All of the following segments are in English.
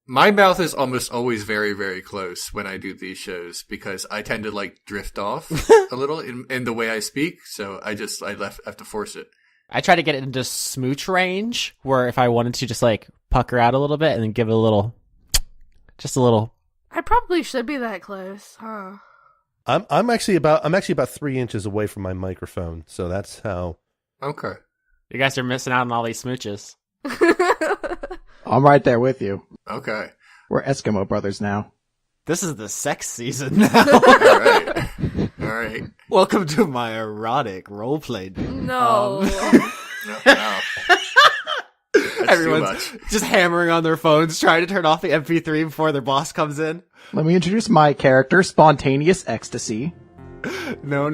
My mouth is almost always very, very close when I do these shows because I tend to like drift off a little in the way I speak. So I have to force it. I try to get it into smooch range where if I wanted to just like pucker out a little bit and then give it just a little. I probably should be that close, huh? I'm actually about 3 inches away from my microphone. So that's how. Okay. You guys are missing out on all these smooches. I'm right there with you. Okay. We're Eskimo brothers now. This is the sex season now. All right. Welcome to my erotic roleplay. No. No. That's Everyone's just hammering on their phones, trying to turn off the MP3 before their boss comes in. Let me introduce my character, Spontaneous Ecstasy. No.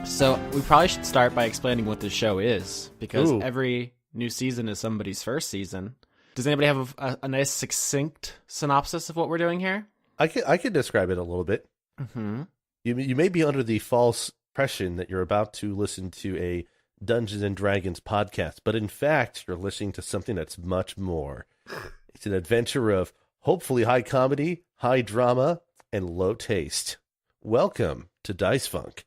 So we probably should start by explaining what this show is, because every new season is somebody's first season. Does anybody have a nice succinct synopsis of what we're doing here? I could describe it a little bit. Mm-hmm. You may be under the false impression that you're about to listen to a Dungeons and Dragons podcast, but in fact, you're listening to something that's much more. It's an adventure of hopefully high comedy, high drama, and low taste. Welcome to Dice Funk.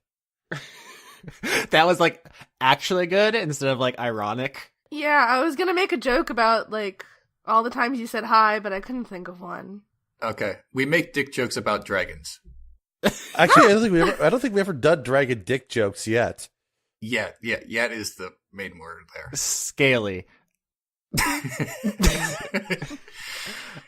That was like actually good instead of like ironic. Yeah, I was gonna make a joke about like all the times you said hi, but I couldn't think of one. Okay, we make dick jokes about dragons. Actually, I don't think we ever done dragon dick jokes yet. Yet is the main word there. Scaly.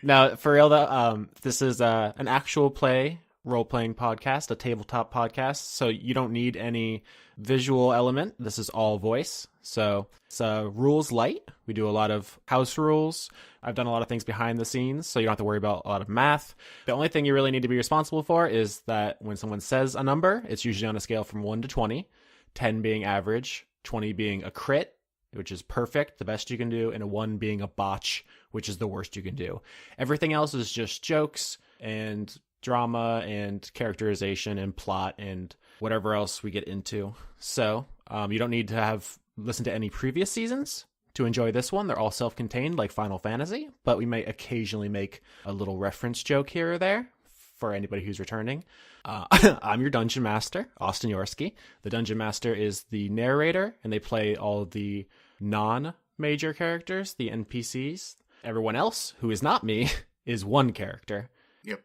Now, for real though, this is an actual play role-playing podcast, a tabletop podcast, so you don't need any visual element. This is all voice, so it's rules light. We do a lot of house rules. I've done a lot of things behind the scenes, so you don't have to worry about a lot of math. The only thing you really need to be responsible for is that when someone says a number, it's usually on a scale from 1 to 20, 10 being average, 20 being a crit, which is perfect, the best you can do, and a 1 being a botch, which is the worst you can do. Everything else is just jokes and drama and characterization and plot and whatever else we get into. So you don't need to have listened to any previous seasons to enjoy this one. They're all self-contained like Final Fantasy, but we may occasionally make a little reference joke here or there for anybody who's returning. I'm your Dungeon Master, Austin Yorski. The Dungeon Master is the narrator, and they play all the non-major characters, the NPCs. Everyone else, who is not me, is one character. Yep.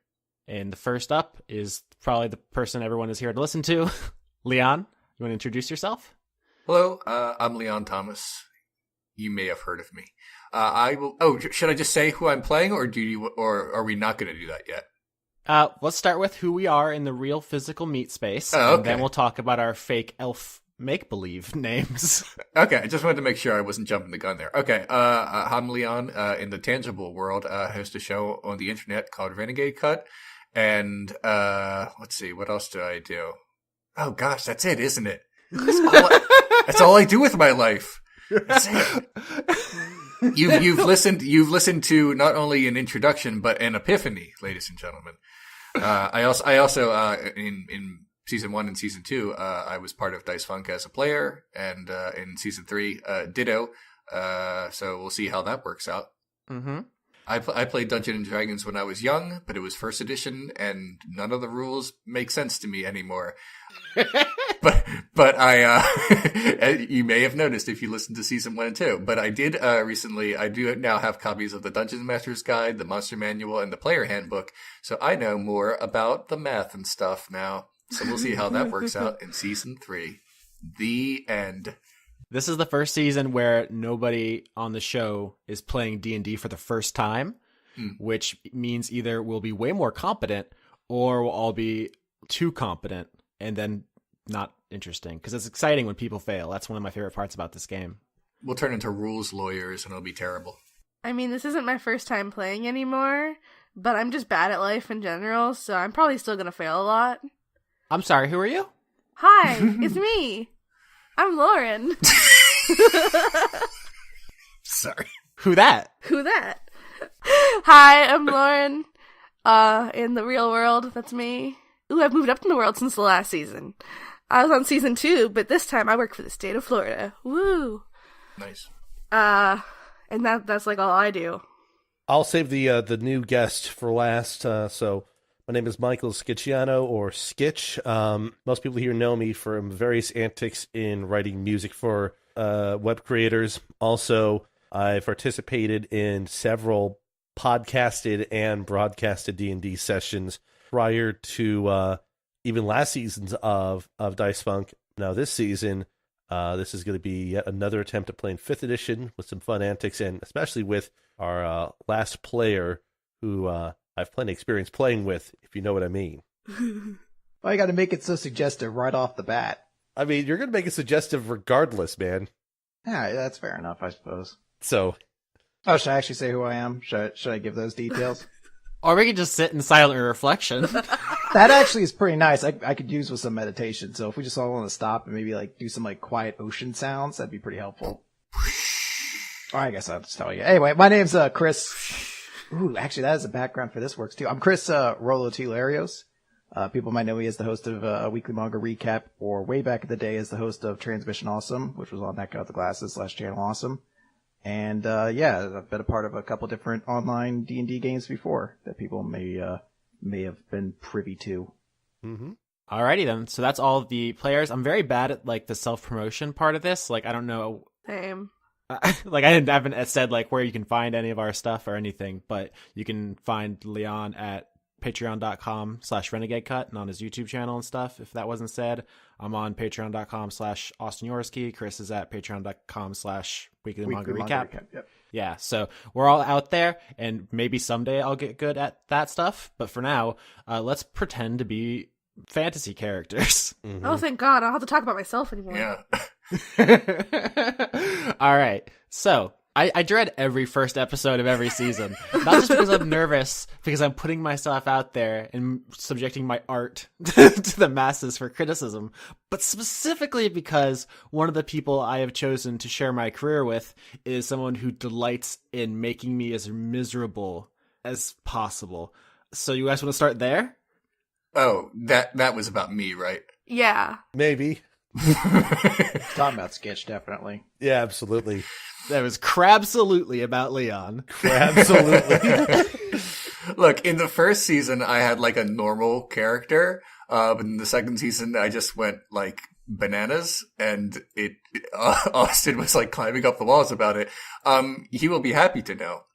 And the first up is probably the person everyone is here to listen to. Leon, you want to introduce yourself? Hello, I'm Leon Thomas. You may have heard of me. I will. Oh, should I just say who I'm playing, or or are we not going to do that yet? Let's start with who we are in the real physical meat space, okay. And then we'll talk about our fake elf make-believe names. Okay, I just wanted to make sure I wasn't jumping the gun there. Okay, I'm Leon. In the tangible world, I host a show on the internet called Renegade Cut. And let's see, what else do I do? Oh gosh, that's it, isn't it? That's all I do with my life. That's it. You've listened to not only an introduction but an epiphany, ladies and gentlemen. I also in season 1 and season 2, I was part of Dice Funk as a player, and in season 3, ditto. So we'll see how that works out. Mm-hmm. I played Dungeons and Dragons when I was young, but it was first edition, and none of the rules make sense to me anymore. but I you may have noticed if you listened to season 1 and 2. But I did recently. I do now have copies of the Dungeon Master's Guide, the Monster Manual, and the Player Handbook, so I know more about the math and stuff now. So we'll see how that works out in season 3. The end. This is the first season where nobody on the show is playing D&D for the first time, which means either we'll be way more competent or we'll all be too competent and then not interesting. Because it's exciting when people fail. That's one of my favorite parts about this game. We'll turn into rules lawyers and it'll be terrible. I mean, this isn't my first time playing anymore, but I'm just bad at life in general, so I'm probably still gonna fail a lot. I'm sorry, who are you? Hi, it's me. I'm Lauren. Sorry. Who that? Who that? Hi, I'm Lauren. In the real world, that's me. Ooh, I've moved up in the world since the last season. I was on season 2, but this time I work for the state of Florida. Woo. Nice. And that's like all I do. I'll save the new guest for last. So my name is Michael Schiciano, or Skitch. Most people here know me from various antics in writing music for web creators. Also, I've participated in several podcasted and broadcasted D&D sessions prior to even last seasons of Dice Funk. Now this season, this is going to be yet another attempt at playing 5th edition with some fun antics, and especially with our last player who I've plenty of experience playing with, if you know what I mean. Why you got to make it so suggestive right off the bat? I mean, you're going to make it suggestive regardless, man. Yeah, that's fair enough, I suppose. So, Oh, should I actually say who I am? Should I give those details? Or we could just sit in silent reflection. That actually is pretty nice. I could use with some meditation. So if we just all want to stop and maybe like do some like quiet ocean sounds, that'd be pretty helpful. Or I guess I'll just tell you. Anyway, my name's Chris. Ooh, actually, that is the background for this works too. I'm Chris RolloT Larios. People might know me as the host of a weekly manga recap, or way back in the day as the host of Transmission Awesome, which was on That Guy with the Glasses / Channel Awesome. And yeah, I've been a part of a couple different online D&D games before that people may have been privy to. mm-hmm. Alrighty then. So that's all the players. I'm very bad at like the self-promotion part of this. Like I don't know. Same. Like I haven't said like where you can find any of our stuff or anything, but you can find Leon at patreon.com/renegadecut and on his YouTube channel and stuff. If that wasn't said, I'm on patreon.com/Austin Yorski. Chris is at patreon.com/weekly manga recap. Yep. Yeah, so we're all out there, and maybe someday I'll get good at that stuff. But for now, let's pretend to be fantasy characters. Mm-hmm. Oh, thank God. I don't have to talk about myself anymore. Yeah. All right, so I dread every first episode of every season, not just because I'm nervous, because I'm putting myself out there and subjecting my art to the masses for criticism, but specifically because one of the people I have chosen to share my career with is someone who delights in making me as miserable as possible. So you guys want to start there? Oh, that was about me, right? Yeah. Maybe. Talking about Sketch, definitely. Yeah, absolutely. That was crabsolutely about Leon. Absolutely. Look, in the first season, I had like a normal character. But in the second season, I just went like bananas, and Austin was like climbing up the walls about it. He will be happy to know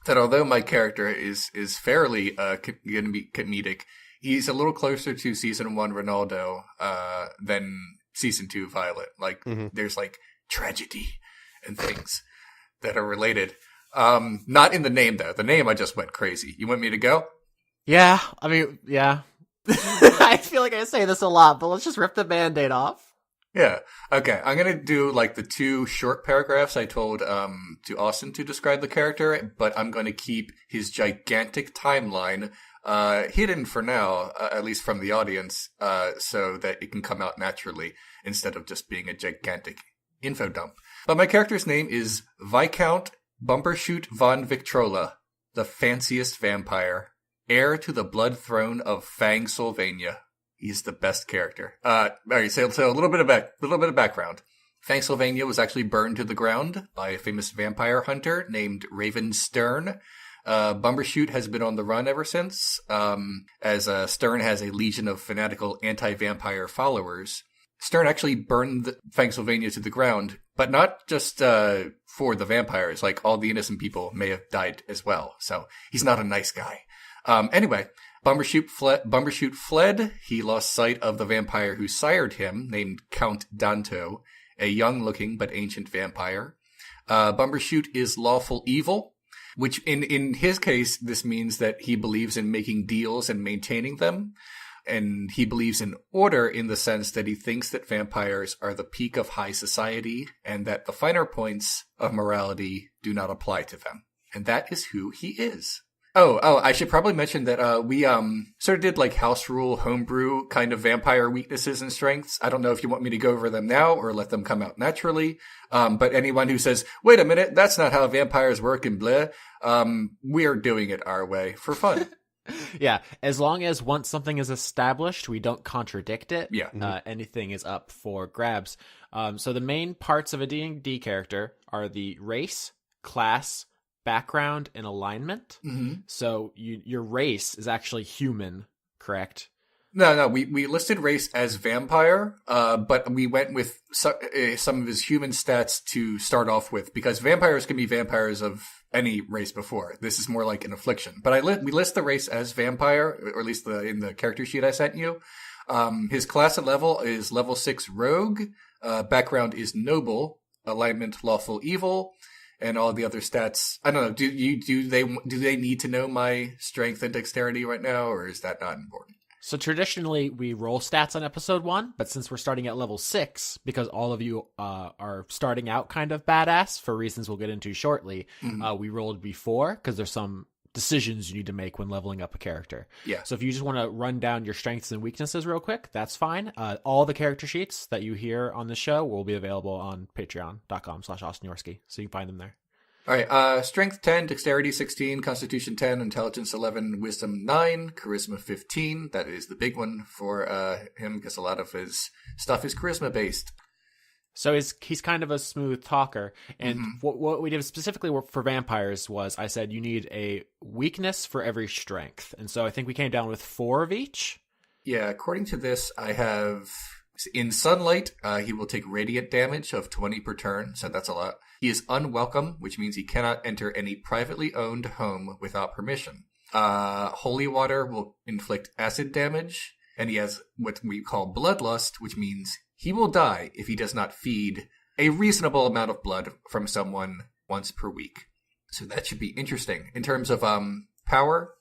that although my character is fairly going to be comedic, he's a little closer to season 1 Ronaldo than season 2 Violet. Like there's like tragedy and things that are related. Not in the name though. The name I just went crazy. You want me to go? Yeah, I mean, yeah. I feel like I say this a lot, but let's just rip the Band-Aid off. Yeah. Okay. I'm going to do like the 2 short paragraphs I told to Austin to describe the character, but I'm going to keep his gigantic timeline hidden for now, at least from the audience, so that it can come out naturally instead of just being a gigantic info dump. But my character's name is Viscount Bumbershoot von Victrola, the fanciest vampire, heir to the blood throne of Fang Sylvania. He's the best character. All right, so a little bit of background. Fang Sylvania was actually burned to the ground by a famous vampire hunter named Raven Stern. Bumbershoot has been on the run ever since, as Stern has a legion of fanatical anti-vampire followers. Stern actually burned Fang Sylvania to the ground, but not just for the vampires. Like, all the innocent people may have died as well. So he's not a nice guy. Anyway, Bumbershoot fled. He lost sight of the vampire who sired him, named Count Danto, a young-looking but ancient vampire. Bumbershoot is lawful evil, which in his case, this means that he believes in making deals and maintaining them. And he believes in order in the sense that he thinks that vampires are the peak of high society and that the finer points of morality do not apply to them. And that is who he is. Oh, I should probably mention that we sort of did like house rule, homebrew kind of vampire weaknesses and strengths. I don't know if you want me to go over them now or let them come out naturally. But anyone who says, wait a minute, that's not how vampires work and blah, we're doing it our way for fun. Yeah, as long as once something is established, we don't contradict it. Yeah. Anything is up for grabs. So the main parts of a D&D character are the race, class, background, and alignment. Mm-hmm. So your race is actually human, correct? No, we listed race as vampire, but we went with some of his human stats to start off with, because vampires can be vampires of any race before. This is more like an affliction. But we list the race as vampire, or at least in the character sheet I sent you. His class and level is level 6 rogue, background is noble, alignment lawful evil, and all the other stats. I don't know. Do they need to know my strength and dexterity right now, or is that not important? So traditionally, we roll stats on episode 1, but since we're starting at level 6, because all of you are starting out kind of badass for reasons we'll get into shortly, we rolled before because there's some decisions you need to make when leveling up a character. Yeah. So if you just want to run down your strengths and weaknesses real quick, that's fine. All the character sheets that you hear on the show will be available on patreon.com/AustinYorski, so you can find them there. All right, strength 10, dexterity 16, constitution 10, intelligence 11, wisdom 9, charisma 15. That is the big one for him because a lot of his stuff is charisma based. So he's kind of a smooth talker. And what we did specifically for vampires was I said you need a weakness for every strength. And so I think we came down with 4 of each. Yeah, according to this, I have... In sunlight, he will take radiant damage of 20 per turn, so that's a lot. He is unwelcome, which means he cannot enter any privately owned home without permission. Holy water will inflict acid damage, and he has what we call bloodlust, which means he will die if he does not feed a reasonable amount of blood from someone once per week. So that should be interesting. In terms of power,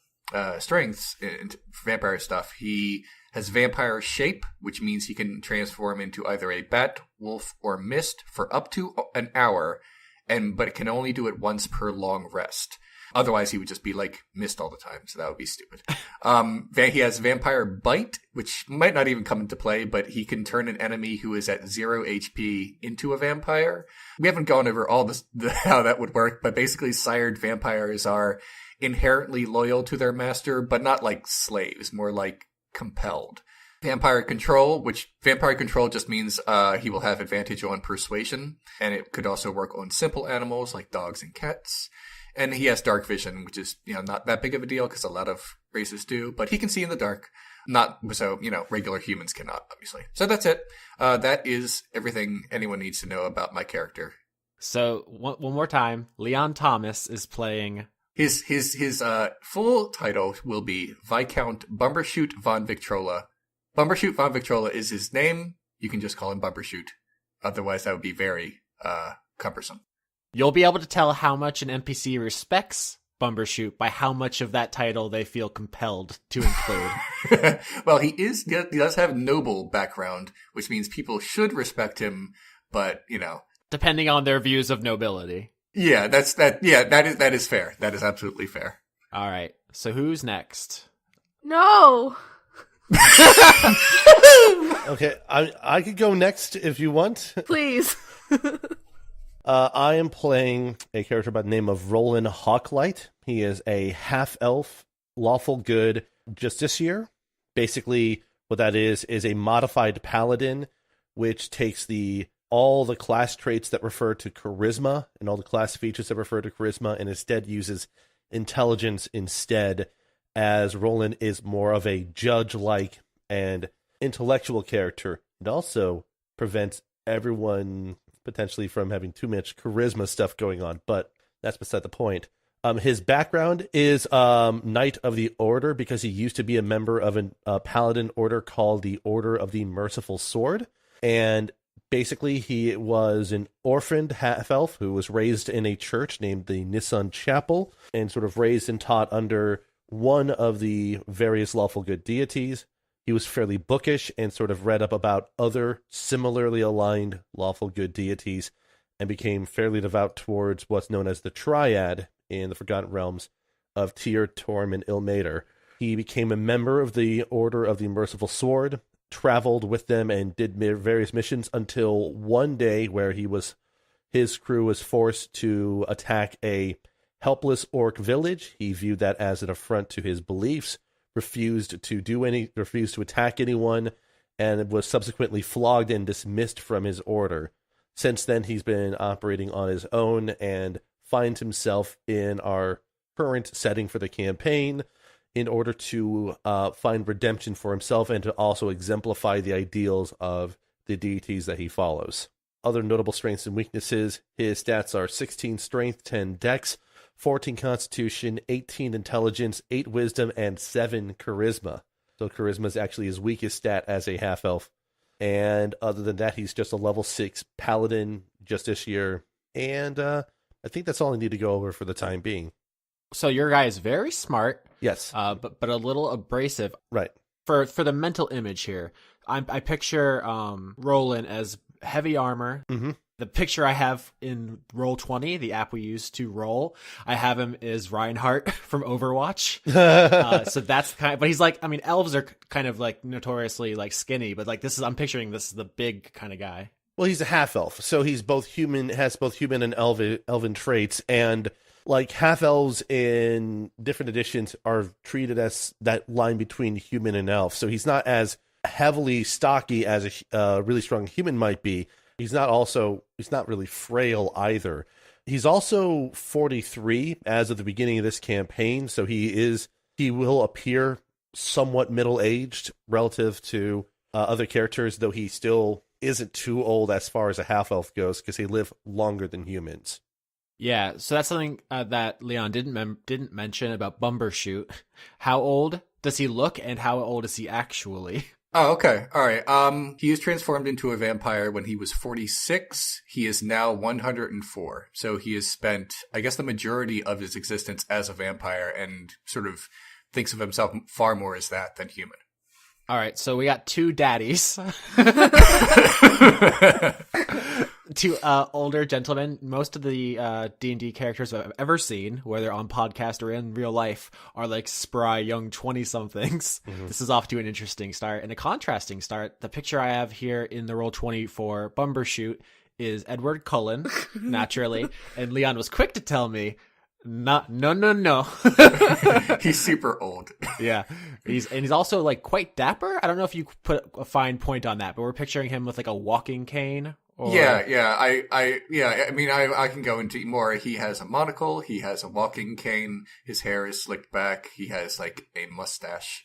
strengths, and vampire stuff, he has vampire shape, which means he can transform into either a bat, wolf, or mist for up to an hour, but it can only do it once per long rest. Otherwise, he would just be like mist all the time, so that would be stupid. He has vampire bite, which might not even come into play, but he can turn an enemy who is at 0 HP into a vampire. We haven't gone over all this, how that would work, but basically sired vampires are inherently loyal to their master, but not like slaves, more like compelled. Vampire control just means he will have advantage on persuasion, and it could also work on simple animals like dogs and cats. And he has dark vision, which is not that big of a deal because a lot of races do, but he can see in the dark. Not so regular humans cannot, obviously. So that's it. That is everything anyone needs to know about my character. So one more time, Leon Thomas is playing. His full title will be Viscount Bumbershoot von Victrola. Bumbershoot von Victrola is his name. You can just call him Bumbershoot. Otherwise, that would be very cumbersome. You'll be able to tell how much an NPC respects Bumbershoot by how much of that title they feel compelled to include. Well, he does have noble background, which means people should respect him, but depending on their views of nobility. Yeah, that is fair. That is absolutely fair. All right. So who's next? No. Okay, I could go next if you want. Please. I am playing a character by the name of Rollin Hawklight. He is a half-elf, lawful good justiciar. Basically, what that is a modified paladin, which takes all the class traits that refer to charisma and all the class features that refer to charisma and instead uses intelligence instead, as Rollin is more of a judge-like and intellectual character. It also prevents everyone potentially from having too much charisma stuff going on, but that's beside the point. His background is Knight of the Order because he used to be a member of a paladin order called the Order of the Merciful Sword. And basically, he was an orphaned half-elf who was raised in a church named the Nisan Chapel and sort of raised and taught under one of the various lawful good deities. He was fairly bookish and sort of read up about other similarly aligned lawful good deities and became fairly devout towards what's known as the Triad in the Forgotten Realms of Tyr, Torm, and Ilmater. He became a member of the Order of the Merciful Sword, traveled with them and did various missions until one day where his crew was forced to attack a helpless orc village. He viewed that as an affront to his beliefs, refused to attack anyone, and was subsequently flogged and dismissed from his order. Since then, he's been operating on his own and finds himself in our current setting for the campaign in order to find redemption for himself and to also exemplify the ideals of the deities that he follows. Other notable strengths and weaknesses, his stats are 16 strength, 10 dex, 14 constitution, 18 intelligence, 8 wisdom, and 7 charisma. So charisma is actually his weakest stat as a half-elf. And other than that, he's just a level 6 paladin just this year. And I think that's all I need to go over for the time being. So your guy is very smart. Yes. But a little abrasive. Right. For the mental image here, I picture Rollin as heavy armor. Mm-hmm. The picture I have in Roll20, the app we use to roll, I have him as Reinhardt from Overwatch. So that's but he's like, I mean, elves are kind of like notoriously like skinny, but like I'm picturing this is the big kind of guy. Well, he's a half-elf, so he's has both human and elven traits, and like half-elves in different editions are treated as that line between human and elf. So he's not as heavily stocky as a really strong human might be. He's not really frail either. He's also 43 as of the beginning of this campaign, so he will appear somewhat middle-aged relative to other characters, though he still isn't too old as far as a half-elf goes, because they live longer than humans. Yeah, so that's something that Leon didn't mention about Bumbershoot. How old does he look, and how old is he actually? Oh, okay. All right. He was transformed into a vampire when he was 46. He is now 104. So he has spent, I guess, the majority of his existence as a vampire and sort of thinks of himself far more as that than human. All right. So we got two daddies. Two older gentlemen. Most of the D&D characters I've ever seen, whether on podcast or in real life, are like spry young 20-somethings. Mm-hmm. This is off to an interesting start and a contrasting start. The picture I have here in the Roll20 for Bumbershoot is Edward Cullen, naturally, and Leon was quick to tell me, no. He's super old. Yeah. He's also like quite dapper. I don't know if you put a fine point on that, but we're picturing him with like a walking cane. Yeah. I mean, I can go into more. He has a monocle. He has a walking cane. His hair is slicked back. He has like a mustache,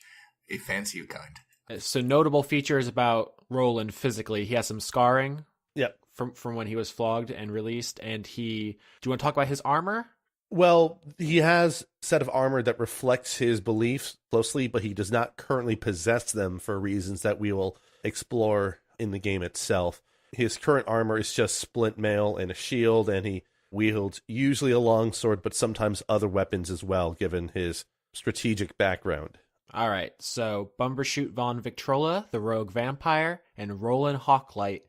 a fancy kind. So notable features about Rollin physically. He has some scarring. Yep. From when he was flogged and released. And do you want to talk about his armor? Well, he has a set of armor that reflects his beliefs closely, but he does not currently possess them for reasons that we will explore in the game itself. His current armor is just splint mail and a shield, and he wields usually a longsword, but sometimes other weapons as well, given his strategic background. All right, so Bumbershoot von Victrola, the rogue vampire, and Rollin Hawklight,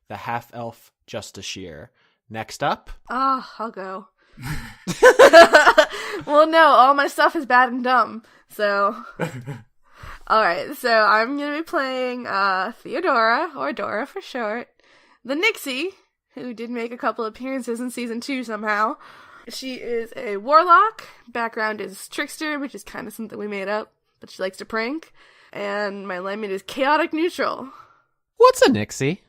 the half-elf justiciar. Next up. I'll go. Well, no, all my stuff is bad and dumb, so... Alright, so I'm gonna be playing Theodora, or Dora for short, the Nixie, who did make a couple appearances in Season 2 somehow. She is a warlock, background is trickster, which is kind of something we made up, but she likes to prank, and my alignment is chaotic neutral. What's a Nixie?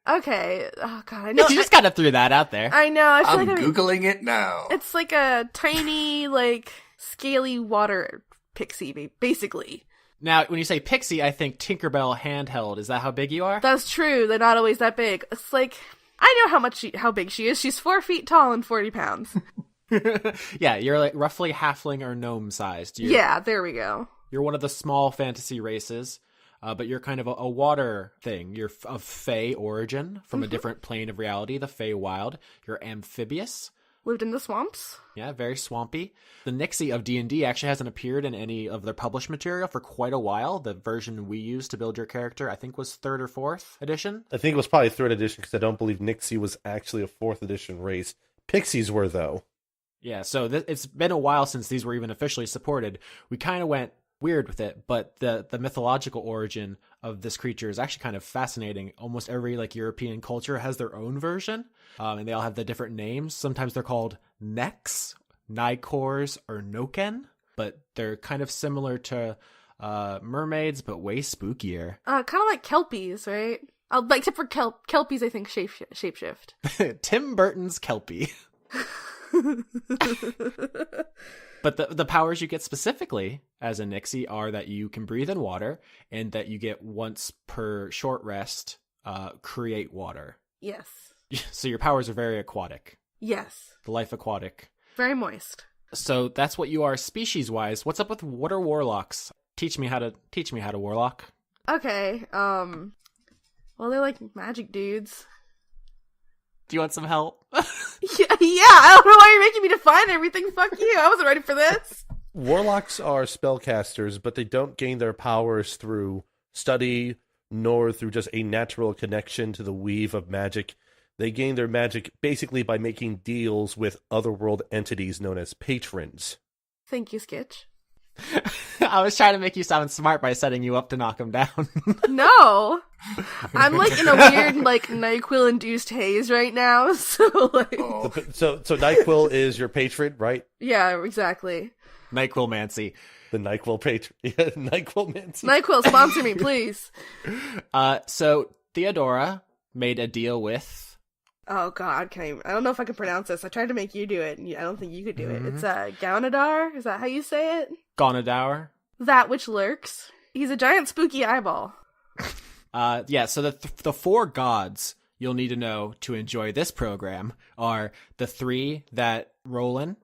Okay, oh god, I know. You just kind of threw that out there. I know, I feel I'm like Googling it now. It's like a tiny, like, scaly water pixie, basically. Now, when you say pixie, I think Tinkerbell handheld. Is that how big you are? That's true. They're not always that big. It's like, I know how big she is. She's 4 feet tall and 40 pounds. Yeah, you're like roughly halfling or gnome sized. Yeah, there we go. You're one of the small fantasy races, but you're kind of a water thing. You're of Fey origin from a different plane of reality, the Fey Wild. You're amphibious. Lived in the swamps. Yeah, very swampy. The Nixie of D&D actually hasn't appeared in any of their published material for quite a while. The version we used to build your character, I think, was 3rd or 4th edition. I think it was probably 3rd edition because I don't believe Nixie was actually a 4th edition race. Pixies were, though. Yeah, so it's been a while since these were even officially supported. We kind of went weird with it, but the mythological origin of this creature is actually kind of fascinating. Almost every like European culture has their own version, and they all have the different names. Sometimes they're called Nex, Nicors, or Noken, but they're kind of similar to mermaids, but way spookier. Kind of like Kelpies, right? Like, except for Kelpies, I think shapeshift. Tim Burton's Kelpie. But the powers you get specifically as a Nixie are that you can breathe in water and that you get once per short rest create water. Yes. So your powers are very aquatic. Yes. The life aquatic. Very moist. So that's what you are species-wise. What's up with what are warlocks? Teach me how to warlock. Okay. Well, they're like magic dudes. Do you want some help? Yeah, I don't know why you're making me define everything. Fuck you. I wasn't ready for this. Warlocks are spellcasters, but they don't gain their powers through study, nor through just a natural connection to the weave of magic. They gain their magic basically by making deals with otherworld entities known as patrons. Thank you, Skitch. I was trying to make you sound smart by setting you up to knock him down. No. I'm like in a weird like NyQuil-induced haze right now, so like... So NyQuil is your patron, right? Yeah, exactly. NyQuilmancy. The NyQuil patron. Yeah, NyQuilmancy. NyQuil, sponsor me, please. So Theodora made a deal with... Oh god, I don't know if I can pronounce this. I tried to make you do it, and I don't think you could do it. It's Gaunadar? Is that how you say it? Gaunadar. That which lurks. He's a giant spooky eyeball. Yeah, so the 4 gods you'll need to know to enjoy this program are the 3 that Rollin,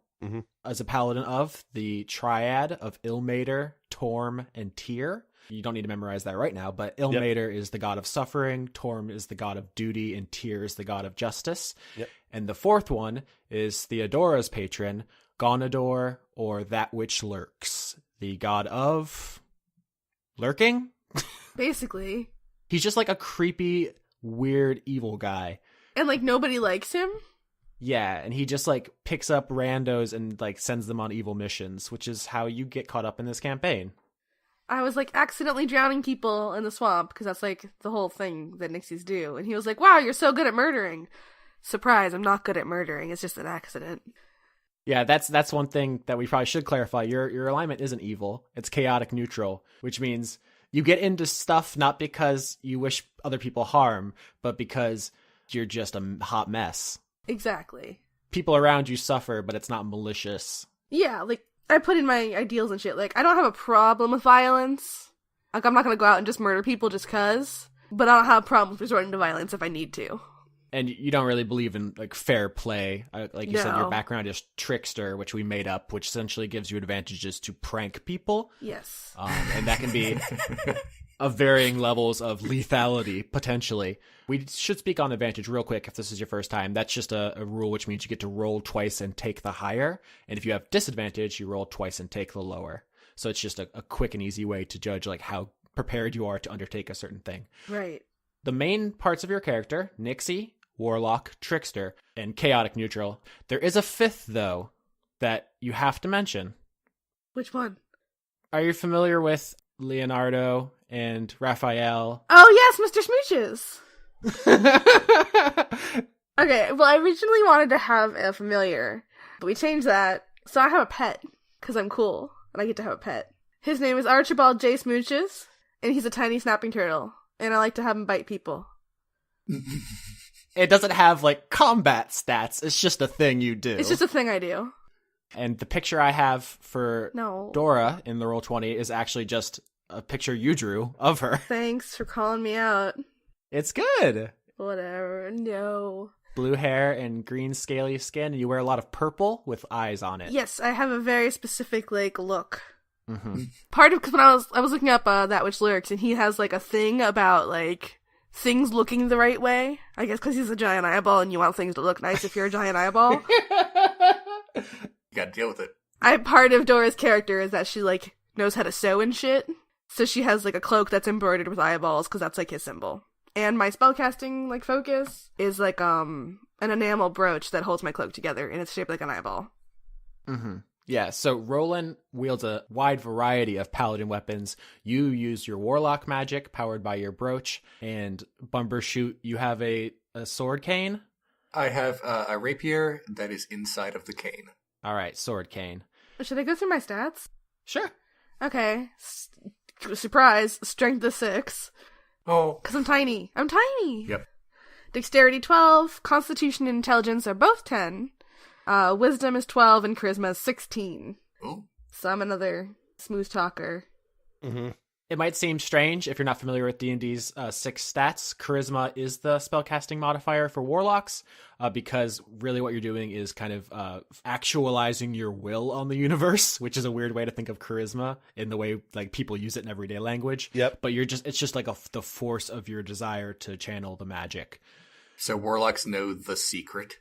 as a paladin of, the Triad of Ilmater, Torm, and Tyr. You don't need to memorize that right now, but Ilmater is the god of suffering, Torm is the god of duty, and Tyr is the god of justice. Yep. And the 4th one is Theodora's patron, Gaunador, or that which lurks, the god of lurking? Basically. He's just like a creepy, weird, evil guy. And like nobody likes him? Yeah, and he just like picks up randos and like sends them on evil missions, which is how you get caught up in this campaign. I was like accidentally drowning people in the swamp because that's like the whole thing that Nixies do. And he was like, wow, you're so good at murdering. Surprise, I'm not good at murdering. It's just an accident. Yeah, that's one thing that we probably should clarify. Your alignment isn't evil. It's chaotic neutral, which means you get into stuff not because you wish other people harm, but because you're just a hot mess. Exactly. People around you suffer, but it's not malicious. Yeah, like, I put in my ideals and shit. Like, I don't have a problem with violence. Like, I'm not gonna go out and just murder people just cuz. But I don't have a problem with resorting to violence if I need to. And you don't really believe in, like, fair play. Like you said, your No. background is trickster, which we made up, which essentially gives you advantages to prank people. Yes. And that can be of varying levels of lethality, potentially. We should speak on advantage real quick if this is your first time. That's just a rule, which means you get to roll twice and take the higher. And if you have disadvantage, you roll twice and take the lower. So it's just a quick and easy way to judge like how prepared you are to undertake a certain thing. Right. The main parts of your character, Nixie, Warlock, Trickster, and Chaotic Neutral. There is a 5th, though, that you have to mention. Which one? Are you familiar with Leonardo and Raphael? Oh, yes, Mr. Smooches! Okay, well, I originally wanted to have a familiar, but we changed that, so I have a pet, because I'm cool, and I get to have a pet. His name is Archibald J. Smooches, and he's a tiny snapping turtle, and I like to have him bite people. It doesn't have, like, combat stats. It's just a thing you do. It's just a thing I do. And the picture I have for No. Dora in the Roll20 is actually just a picture you drew of her. Thanks for calling me out. It's good. Whatever. No. blue hair and green scaly skin, and you wear a lot of purple with eyes on it. Yes, I have a very specific look. Mm-hmm. Part of because when I was looking up That Which Lurks, and he has a thing about things looking the right way. I guess because he's a giant eyeball, and you want things to look nice if you're a giant eyeball. You gotta deal with it. Part of Dora's character is that she knows how to sew and shit, so she has a cloak that's embroidered with eyeballs because that's his symbol. And my spellcasting focus is an enamel brooch that holds my cloak together, and it's shaped like an eyeball. Mm-hmm. Yeah, so Rollin wields a wide variety of paladin weapons. You use your warlock magic powered by your brooch, and Bumbershoot, you have a sword cane? I have a rapier that is inside of the cane. All right, sword cane. Should I go through my stats? Sure. Okay. Surprise, strength of 6. Oh. Because I'm tiny. I'm tiny! Yep. Dexterity 12, Constitution and Intelligence are both 10. Wisdom is 12 and Charisma is 16. Ooh. So I'm another smooth talker. Mm-hmm. It might seem strange if you're not familiar with D&D's 6 stats. Charisma is the spellcasting modifier for warlocks, because really what you're doing is kind of actualizing your will on the universe, which is a weird way to think of charisma in the way people use it in everyday language. Yep. But it's just the force of your desire to channel the magic. So warlocks know the secret.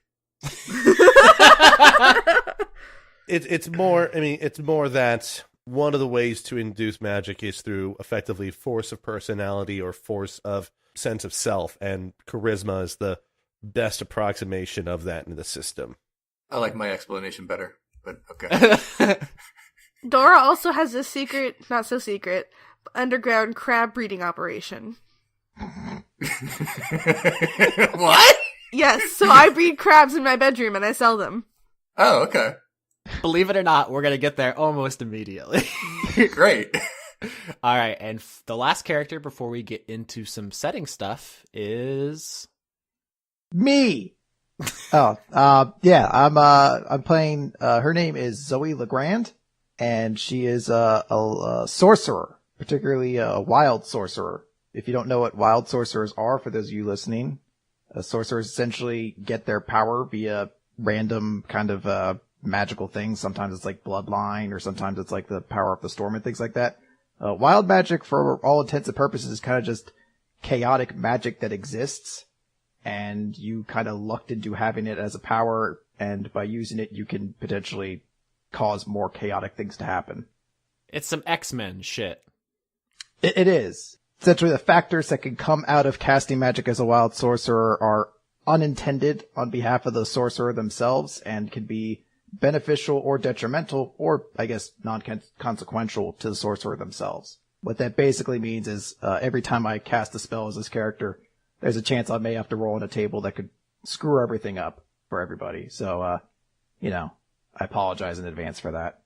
It's more that one of the ways to induce magic is through effectively force of personality or force of sense of self, and charisma is the best approximation of that in the system. I like my explanation better, but okay. Dora also has this secret, not so secret, underground crab breeding operation. What? Yes, so I breed crabs in my bedroom and I sell them. Oh, okay. Believe it or not, we're going to get there almost immediately. Great. All right, and the last character before we get into some setting stuff is... Me! Yeah, I'm playing, her name is Zoe Legrand, and she is a sorcerer, particularly a wild sorcerer. If you don't know what wild sorcerers are, for those of you listening, sorcerers essentially get their power via random kind of magical things. Sometimes it's bloodline, or sometimes it's the power of the storm and things like that. Wild magic, for all intents and purposes, is kind of just chaotic magic that exists, and you kind of lucked into having it as a power, and by using it, you can potentially cause more chaotic things to happen. It's some X-Men shit. It is. Essentially, the factors that can come out of casting magic as a wild sorcerer are unintended on behalf of the sorcerer themselves, and can be beneficial or detrimental, or I guess non-consequential to the sorcerer themselves. What that basically means is every time I cast a spell as this character, there's a chance I may have to roll on a table that could screw everything up for everybody. So, I apologize in advance for that.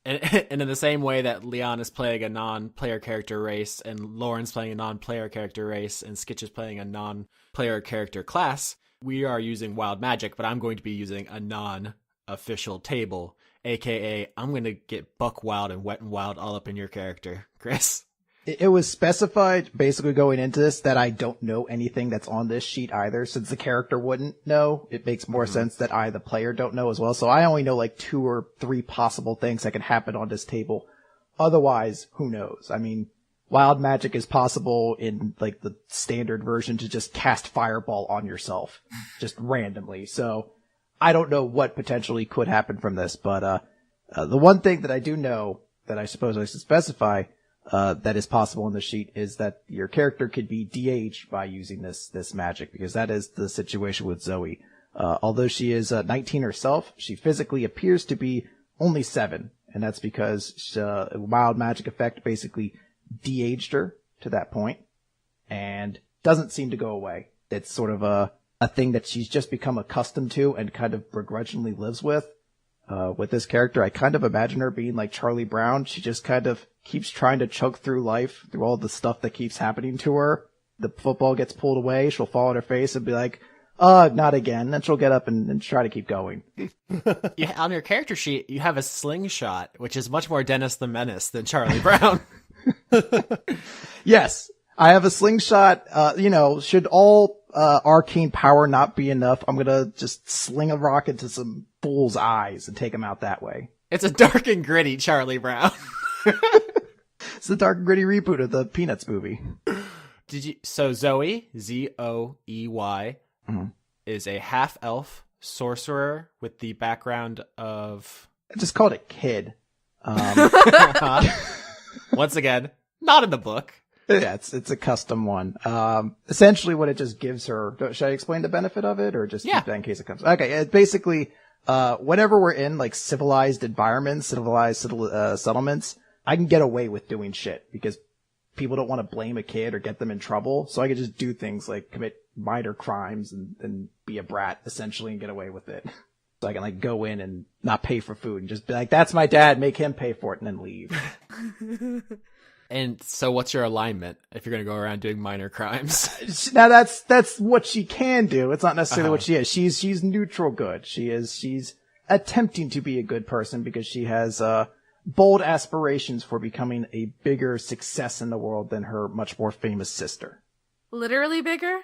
And in the same way that Leon is playing a non-player character race, and Lauren's playing a non-player character race, and Skitch is playing a non-player character class, we are using wild magic, but I'm going to be using a non-official table, aka I'm going to get buck wild and wet and wild all up in your character, Chris. It was specified basically going into this that I don't know anything that's on this sheet either, since the character wouldn't know. It makes more sense that I, the player, don't know as well. So I only know 2 or 3 possible things that can happen on this table. Otherwise, who knows? I mean, wild magic is possible in the standard version to just cast fireball on yourself, just randomly. So I don't know what potentially could happen from this, but the one thing that I do know that I suppose I should specify that is possible in the sheet is that your character could be de-aged by using this magic, because that is the situation with Zoe. Although she is 19 herself, she physically appears to be only 7, and that's because a wild magic effect basically de-aged her to that point, and doesn't seem to go away. It's sort of a thing that she's just become accustomed to and kind of begrudgingly lives with. With this character, I kind of imagine her being like Charlie Brown. She just kind of keeps trying to choke through life, through all the stuff that keeps happening to her. The football gets pulled away, she'll fall on her face and be like, not again. Then she'll get up and try to keep going. Yeah, on your character sheet, you have a slingshot, which is much more Dennis the Menace than Charlie Brown. Yes, I have a slingshot. Should all arcane power not be enough, I'm gonna just sling a rock into some fool's eyes and take him out that way. It's a dark and gritty Charlie Brown. It's the dark and gritty reboot of the Peanuts movie. So Zoe, Zoey, is a half-elf sorcerer with the background of... I just called it Kid. Once again, not in the book. Yeah, it's a custom one. Essentially what it just gives her... Should I explain the benefit of it, or just keep that in case it comes? Okay, it basically, whenever we're in, like, civilized environments, settlements, I can get away with doing shit, because people don't want to blame a kid or get them in trouble, so I can just do things like commit minor crimes and be a brat, essentially, and get away with it. So I can, like, go in and not pay for food and just be like, that's my dad, make him pay for it, and then leave. And so what's your alignment if you're going to go around doing minor crimes? Now that's what she can do. It's not necessarily what she is. She's neutral good. She's attempting to be a good person because she has, bold aspirations for becoming a bigger success in the world than her much more famous sister. Literally bigger?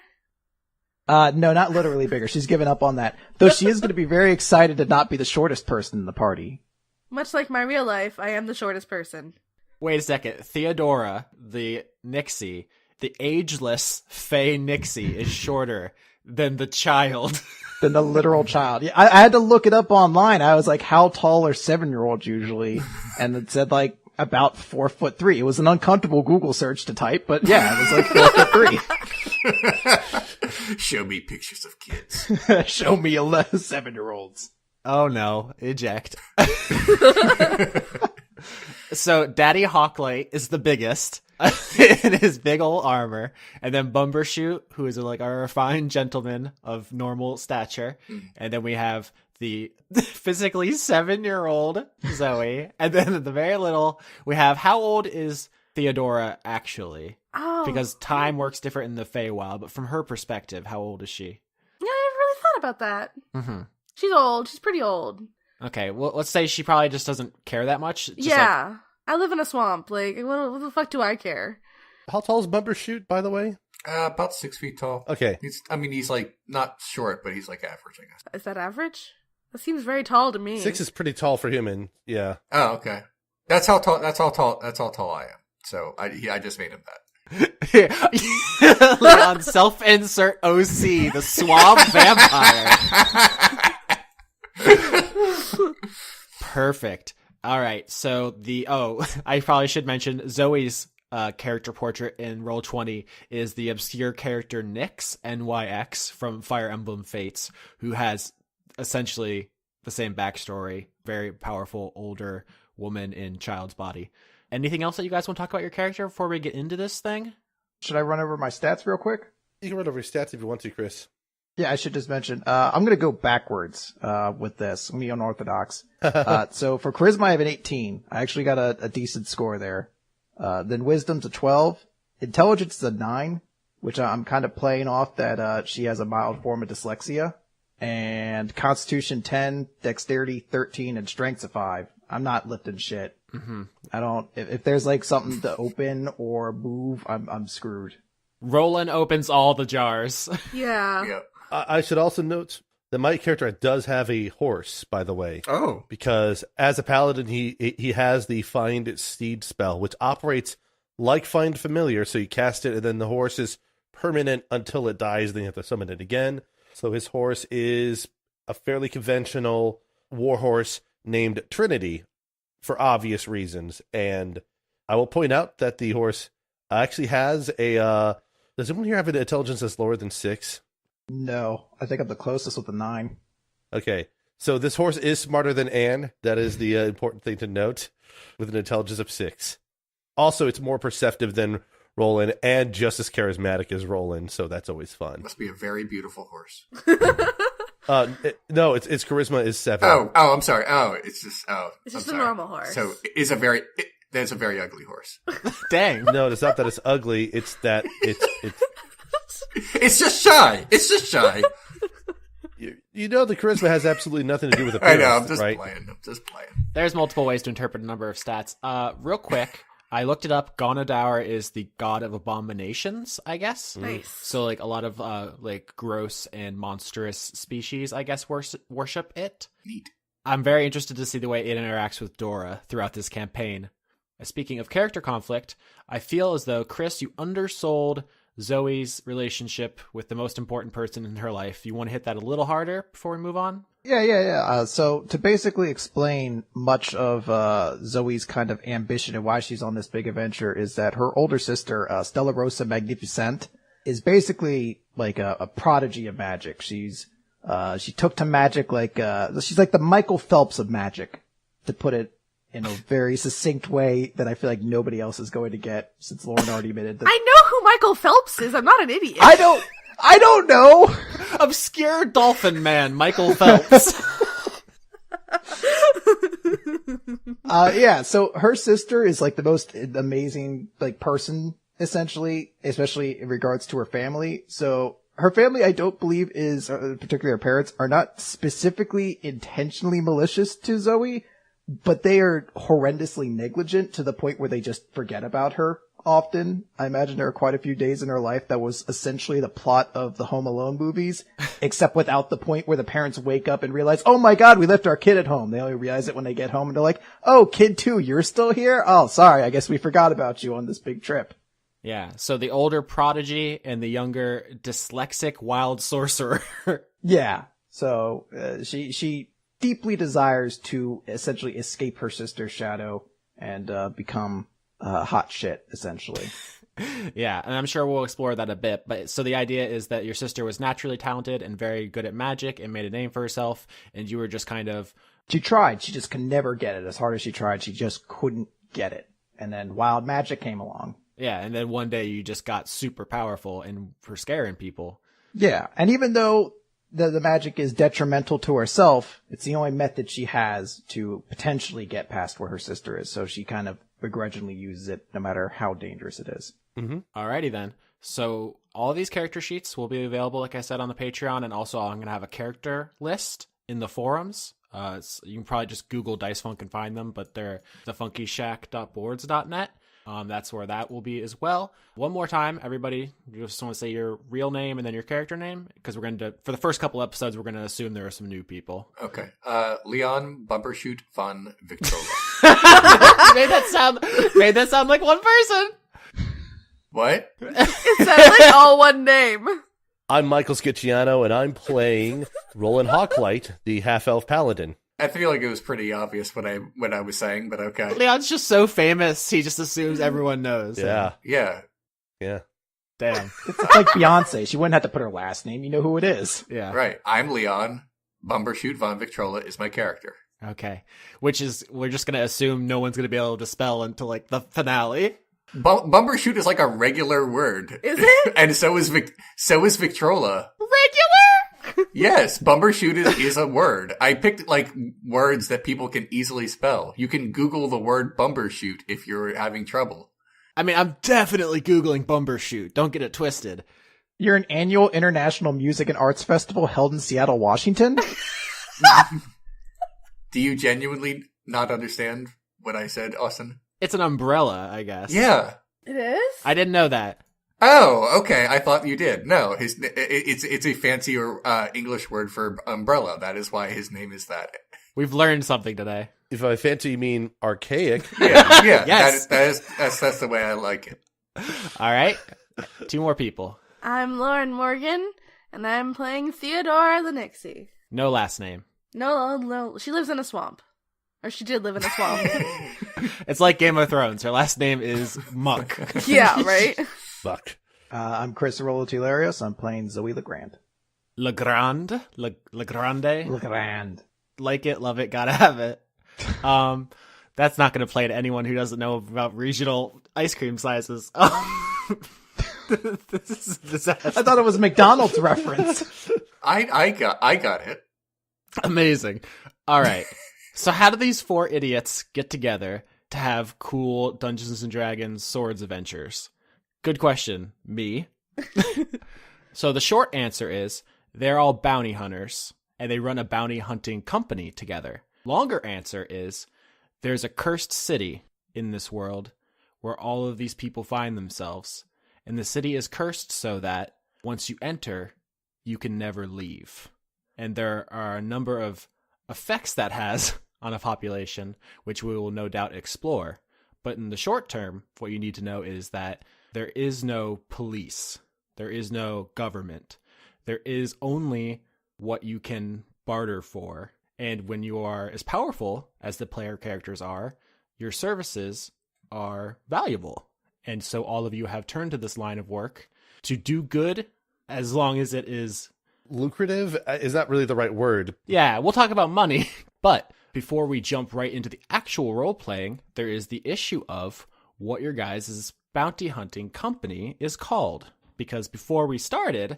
No, not literally bigger. She's given up on that. Though she is going to be very excited to not be the shortest person in the party. Much like my real life, I am the shortest person. Wait a second. Theodora, the Nixie, the ageless Fey Nixie is shorter than the child. Than the literal child. Yeah, I had to look it up online. I was like, how tall are 7-year-olds usually? And it said like about 4'3". It was an uncomfortable Google search to type, but yeah, it was like 4'3". Show me pictures of kids. Show me 7-year-olds. Oh no, eject. So Daddy Hawkley is the biggest in his big old armor, and then Bumbershoot, who is like a refined gentleman of normal stature, and then we have the physically 7-year-old Zoe, and then at the very little we have, how old is Theodora actually? Oh, because time works different in the Feywild, but from her perspective, how old is she? Yeah, I never really thought about that. Mm-hmm. She's old. She's pretty old. Okay, well, let's say she probably just doesn't care that much. Just yeah. I live in a swamp. Like, what the fuck do I care? How tall is Bumbershoot, by the way? About 6 feet tall. Okay. He's like not short, but he's like average, I guess. Is that average? That seems very tall to me. 6 is pretty tall for human. Yeah. Oh, okay. That's how tall I am. So I just made him that. Leon, self-insert OC, the swamp vampire. Perfect. All right. So I probably should mention Zoe's character portrait in Roll20 is the obscure character Nyx, NYX, from Fire Emblem Fates, who has essentially the same backstory. Very powerful, older woman in child's body. Anything else that you guys want to talk about your character before we get into this thing? Should I run over my stats real quick? You can run over your stats if you want to, Chris. Yeah, I should just mention, I'm going to go backwards with this. I'm going to be unorthodox. So for charisma, I have an 18. I actually got a decent score there. Then wisdom's a 12. Intelligence is a 9, which I'm kind of playing off that she has a mild form of dyslexia. And constitution 10, dexterity 13, and strength's a 5. I'm not lifting shit. Mm-hmm. I don't, if there's like something to open or move, I'm screwed. Rollin opens all the jars. Yeah. Yep. I should also note that my character does have a horse, by the way. Oh. Because as a paladin, he has the Find Steed spell, which operates like Find Familiar. So you cast it, and then the horse is permanent until it dies. Then you have to summon it again. So his horse is a fairly conventional war horse named Trinity, for obvious reasons. And I will point out that the horse actually has a... does anyone here have an intelligence that's lower than 6? No, I think I'm the closest with a 9. Okay, so this horse is smarter than Anne. That is the important thing to note, with an intelligence of 6. Also, it's more perceptive than Rollin, and just as charismatic as Rollin, so that's always fun. Must be a very beautiful horse. No, its charisma is 7. Oh, I'm sorry. It's just a normal horse. So that's a very ugly horse. Dang. No, it's not that it's ugly. It's that it's It's just shy. It's just shy. You know, the charisma has absolutely nothing to do with I appearance. know. I'm just right? playing. I'm just playing. There's multiple ways to interpret a number of stats. Real quick, I looked it up. Gonodaur is the god of abominations, I guess. Nice. So like a lot of like gross and monstrous species, I guess, worship it. Neat. I'm very interested to see the way it interacts with Dora throughout this campaign. Speaking of character conflict, I feel as though, Chris, you undersold Zoe's relationship with the most important person in her life. You want to hit that a little harder before we move on? Yeah. So to basically explain much of Zoe's kind of ambition and why she's on this big adventure is that her older sister, Stella Rosa Magnificent, is basically like a prodigy of magic. She took to magic like she's like the Michael Phelps of magic, to put it in a very succinct way that I feel like nobody else is going to get, since Lauren already admitted that. I know who Michael Phelps is. I'm not an idiot. I don't know. Obscure dolphin man, Michael Phelps. Yeah, so her sister is like the most amazing like person, essentially, especially in regards to her family. So her family, I don't believe is, particularly her parents, are not specifically intentionally malicious to Zoe, but they are horrendously negligent to the point where they just forget about her often. I imagine there are quite a few days in her life that was essentially the plot of the Home Alone movies, except without the point where the parents wake up and realize, oh my god, we left our kid at home. They only realize it when they get home and they're like, oh, kid 2, you're still here? Oh, sorry, I guess we forgot about you on this big trip. Yeah, so the older prodigy and the younger dyslexic wild sorcerer. Yeah, so she deeply desires to essentially escape her sister's shadow and become hot shit, essentially. Yeah, and I'm sure we'll explore that a bit. But so the idea is that your sister was naturally talented and very good at magic and made a name for herself, and you were just kind of... She tried. She just could never get it. As hard as she tried, she just couldn't get it. And then wild magic came along. Yeah, and then one day you just got super powerful and were scaring people. Yeah, and even though the magic is detrimental to herself, it's the only method she has to potentially get past where her sister is. So she kind of begrudgingly uses it no matter how dangerous it is. Mm-hmm. Alrighty then. So all of these character sheets will be available, like I said, on the Patreon, and also I'm going to have a character list in the forums. You can probably just Google Dice Funk and find them, but they're thefunkyshack.boards.net. That's where that will be as well. One more time, everybody, you just want to say your real name and then your character name, because we're going to, for the first couple episodes, we're going to assume there are some new people. Okay. Leon Bumbershoot von Victrola. made that sound like one person. What? It sounds like all one name. I'm Michael Schiciano, and I'm playing Rollin Hawklight, the half-elf paladin. I feel like it was pretty obvious what I was saying, but okay. Leon's just so famous, he just assumes everyone knows. Yeah. Yeah. Damn. It's like Beyonce. She wouldn't have to put her last name. You know who it is. Yeah. Right. I'm Leon. Bumbershoot von Victrola is my character. Okay. Which is, we're just going to assume no one's going to be able to spell until like the finale. Bumbershoot is like a regular word. Is it? And so is Victrola. Regular? Yes, Bumbershoot is a word. I picked like words that people can easily spell. You can Google the word Bumbershoot if you're having trouble. I mean, I'm definitely Googling Bumbershoot. Don't get it twisted. You're an annual international music and arts festival held in Seattle, Washington? Do you genuinely not understand what I said, Austin? It's an umbrella, I guess. Yeah. It is? I didn't know that. Oh, okay. I thought you did. No, it's a fancier English word for umbrella. That is why his name is that. We've learned something today. If by fancy you mean archaic. Yeah. Yes. That's the way I like it. All right. 2 more people. I'm Lauren Morgan, and I'm playing Theodora the Nixie. No last name. No, she lives in a swamp. Or she did live in a swamp. It's like Game of Thrones. Her last name is Muck. Yeah, right? Fuck. I'm Chris RolloT Larios. I'm playing Zoe Legrand. Legrand? Legrande? Legrand. Like it, love it, gotta have it. That's not gonna play to anyone who doesn't know about regional ice cream sizes. This is a disaster. I thought it was a McDonald's reference. I got it. Amazing. All right. So how do these 4 idiots get together to have cool Dungeons and Dragons swords adventures? Good question. Me. So the short answer is they're all bounty hunters and they run a bounty hunting company together. Longer answer is there's a cursed city in this world where all of these people find themselves. And the city is cursed so that once you enter, you can never leave. And there are a number of effects that has on a population, which we will no doubt explore. But in the short term, what you need to know is that there is no police. There is no government. There is only what you can barter for. And when you are as powerful as the player characters are, your services are valuable. And so all of you have turned to this line of work to do good as long as it is... Lucrative is not really the right word. Yeah, we'll talk about money. But before we jump right into the actual role-playing, there is the issue of what your guys' bounty hunting company is called. Because before we started,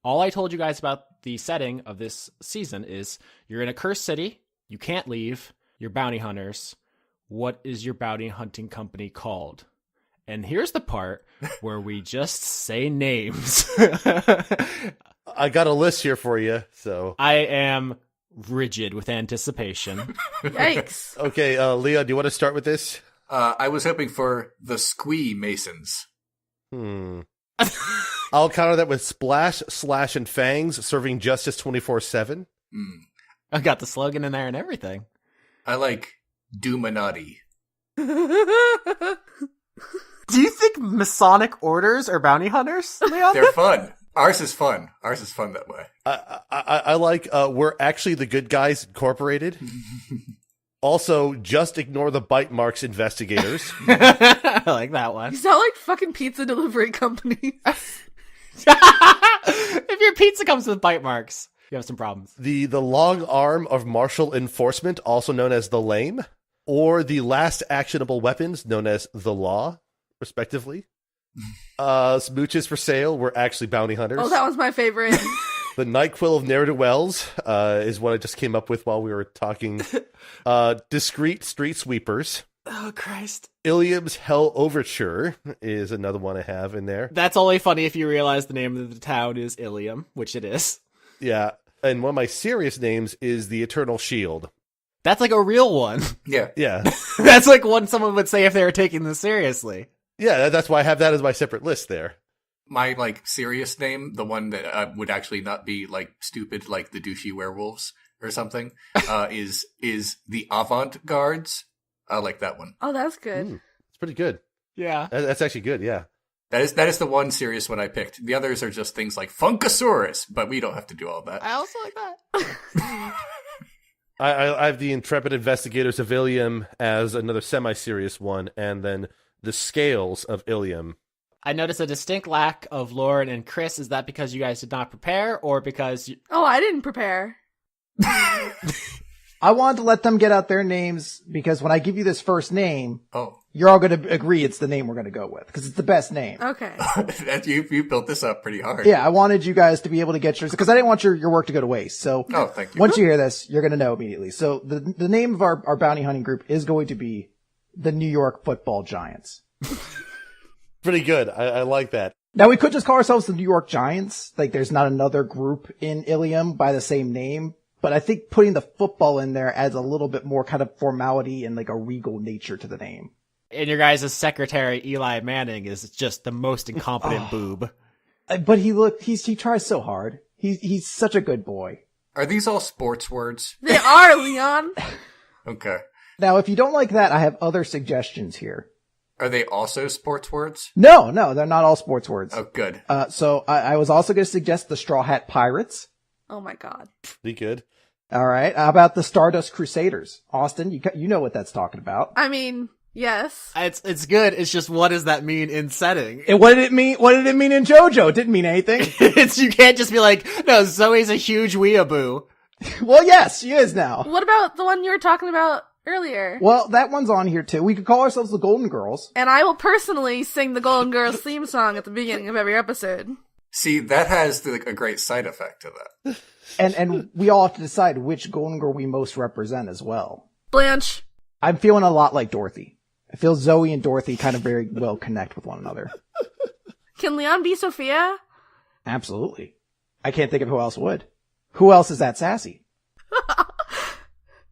all I told you guys about the setting of this season is you're in a cursed city, you can't leave, you're bounty hunters. What is your bounty hunting company called? And here's the part where we just say names. I got a list here for you, so... I am rigid with anticipation. Yikes. Okay, Leah, do you want to start with this? I was hoping for the Squee Masons. I'll counter that with Splash, Slash, and Fangs serving justice 24/7. I got the slogan in there and everything. I like Doominati. Do you think Masonic orders are bounty hunters, Leon? They're fun. Ours is fun. Ours is fun that way. I like We're Actually the Good Guys Incorporated. Also, Just Ignore the Bite Marks Investigators. I like that one. You sound like fucking pizza delivery company. If your pizza comes with bite marks, you have some problems. The Long Arm of Martial Enforcement, also known as the Lame. Or the Last Actionable Weapons, known as the Law, respectively. Smooches for Sale were actually bounty hunters. Oh, that was my favorite. The Nightquill of Ne'er-do-Wells is what I just came up with while we were talking. Discreet Street Sweepers. Oh, Christ. Ilium's Hell Overture is another one I have in there. That's only funny if you realize the name of the town is Ilium, which it is. Yeah, and one of my serious names is the Eternal Shield. That's like a real one. Yeah. Yeah. That's like one someone would say if they were taking this seriously. Yeah, that's why I have that as my separate list there. My, serious name, the one that would actually not be, stupid, like the douchey werewolves or something, is the Avant-Gardes. I like that one. Oh, that's good. It's pretty good. Yeah. That's actually good, yeah. That is the one serious one I picked. The others are just things like Funkasaurus, but we don't have to do all that. I also like that. I have the Intrepid Investigators of Ilium as another semi-serious one, and then the Scales of Ilium. I noticed a distinct lack of Lauren and Chris. Is that because you guys did not prepare, or because... Oh, I didn't prepare. I wanted to let them get out their names because when I give you this first name, Oh. you're all going to agree it's the name we're going to go with because it's the best name. Okay. You built this up pretty hard. Yeah, I wanted you guys to be able to get yours because I didn't want your work to go to waste. So Oh, thank you. once you hear this, you're going to know immediately. So the name of our bounty hunting group is going to be the New York Football Giants. Pretty good. I like that. Now, we could just call ourselves the New York Giants. There's not another group in Ilium by the same name. But I think putting the football in there adds a little bit more kind of formality and a regal nature to the name. And your guys' secretary, Eli Manning, is just the most incompetent boob. But he tries so hard. He's such a good boy. Are these all sports words? They are, Leon. Okay. Now, if you don't like that, I have other suggestions here. Are they also sports words? No, they're not all sports words. Oh, good. So I was also going to suggest the Straw Hat Pirates. Oh my god. Pretty good. All right. How about the Stardust Crusaders? Austin, you know what that's talking about. I mean, yes. It's good. It's just, what does that mean in setting? And what did it mean? What did it mean in JoJo? It didn't mean anything. You can't just be like, no, Zoe's a huge weeaboo. Well, yes, she is now. What about the one you were talking about earlier? Well, that one's on here too. We could call ourselves the Golden Girls. And I will personally sing the Golden Girls theme song at the beginning of every episode. See, that has a great side effect to that. And we all have to decide which Golden Girl we most represent as well. Blanche. I'm feeling a lot like Dorothy. I feel Zoe and Dorothy kind of very well connect with one another. Can Leon be Sophia? Absolutely. I can't think of who else would. Who else is that sassy?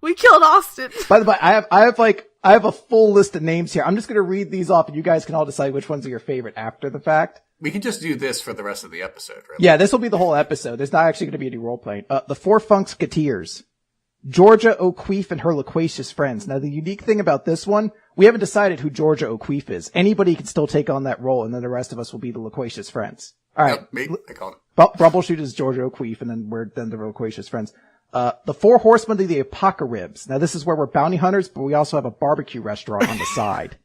We killed Austin. By the way, I have I have a full list of names here. I'm just going to read these off, and you guys can all decide which ones are your favorite after the fact. We can just do this for the rest of the episode, right? Yeah, this will be the whole episode. There's not actually going to be any role-playing. The Four Funksketeers. Georgia O'Queef and her loquacious friends. Now, the unique thing about this one, we haven't decided who Georgia O'Queef is. Anybody can still take on that role, and then the rest of us will be the loquacious friends. All right. Yep, me. I called it. Rumbleshoot is Georgia O'Queef, and then we're then the loquacious friends. The Four Horsemen of the Apocalypse. Now, this is where we're bounty hunters, but we also have a barbecue restaurant on the side.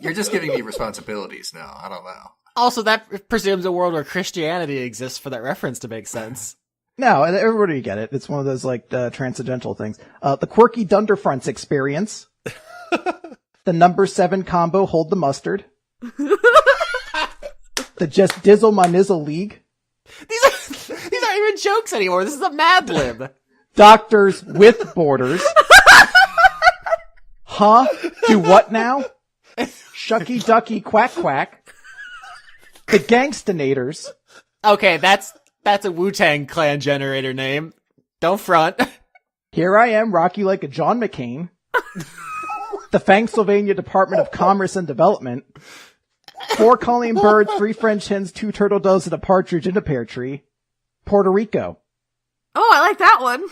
You're just giving me responsibilities now. I don't know. Also, that presumes a world where Christianity exists for that reference to make sense. No, everybody get it. It's one of those, like, transcendental things. The Quirky Dunderfronts Experience. The number 7 combo Hold the Mustard. The Just Dizzle My Nizzle League. These aren't even jokes anymore. This is a Mad Lib. Doctors with Borders. Huh? Do what now? Shucky Ducky Quack Quack. The Gangstonators. Okay, that's a Wu-Tang Clan generator name. Don't front. Here I am, rock you like a John McCain. The Pennsylvania Department of Commerce and Development. 4 calling birds, 3 French hens, 2 turtle doves, and a partridge in a pear tree. Puerto Rico. Oh, I like that one.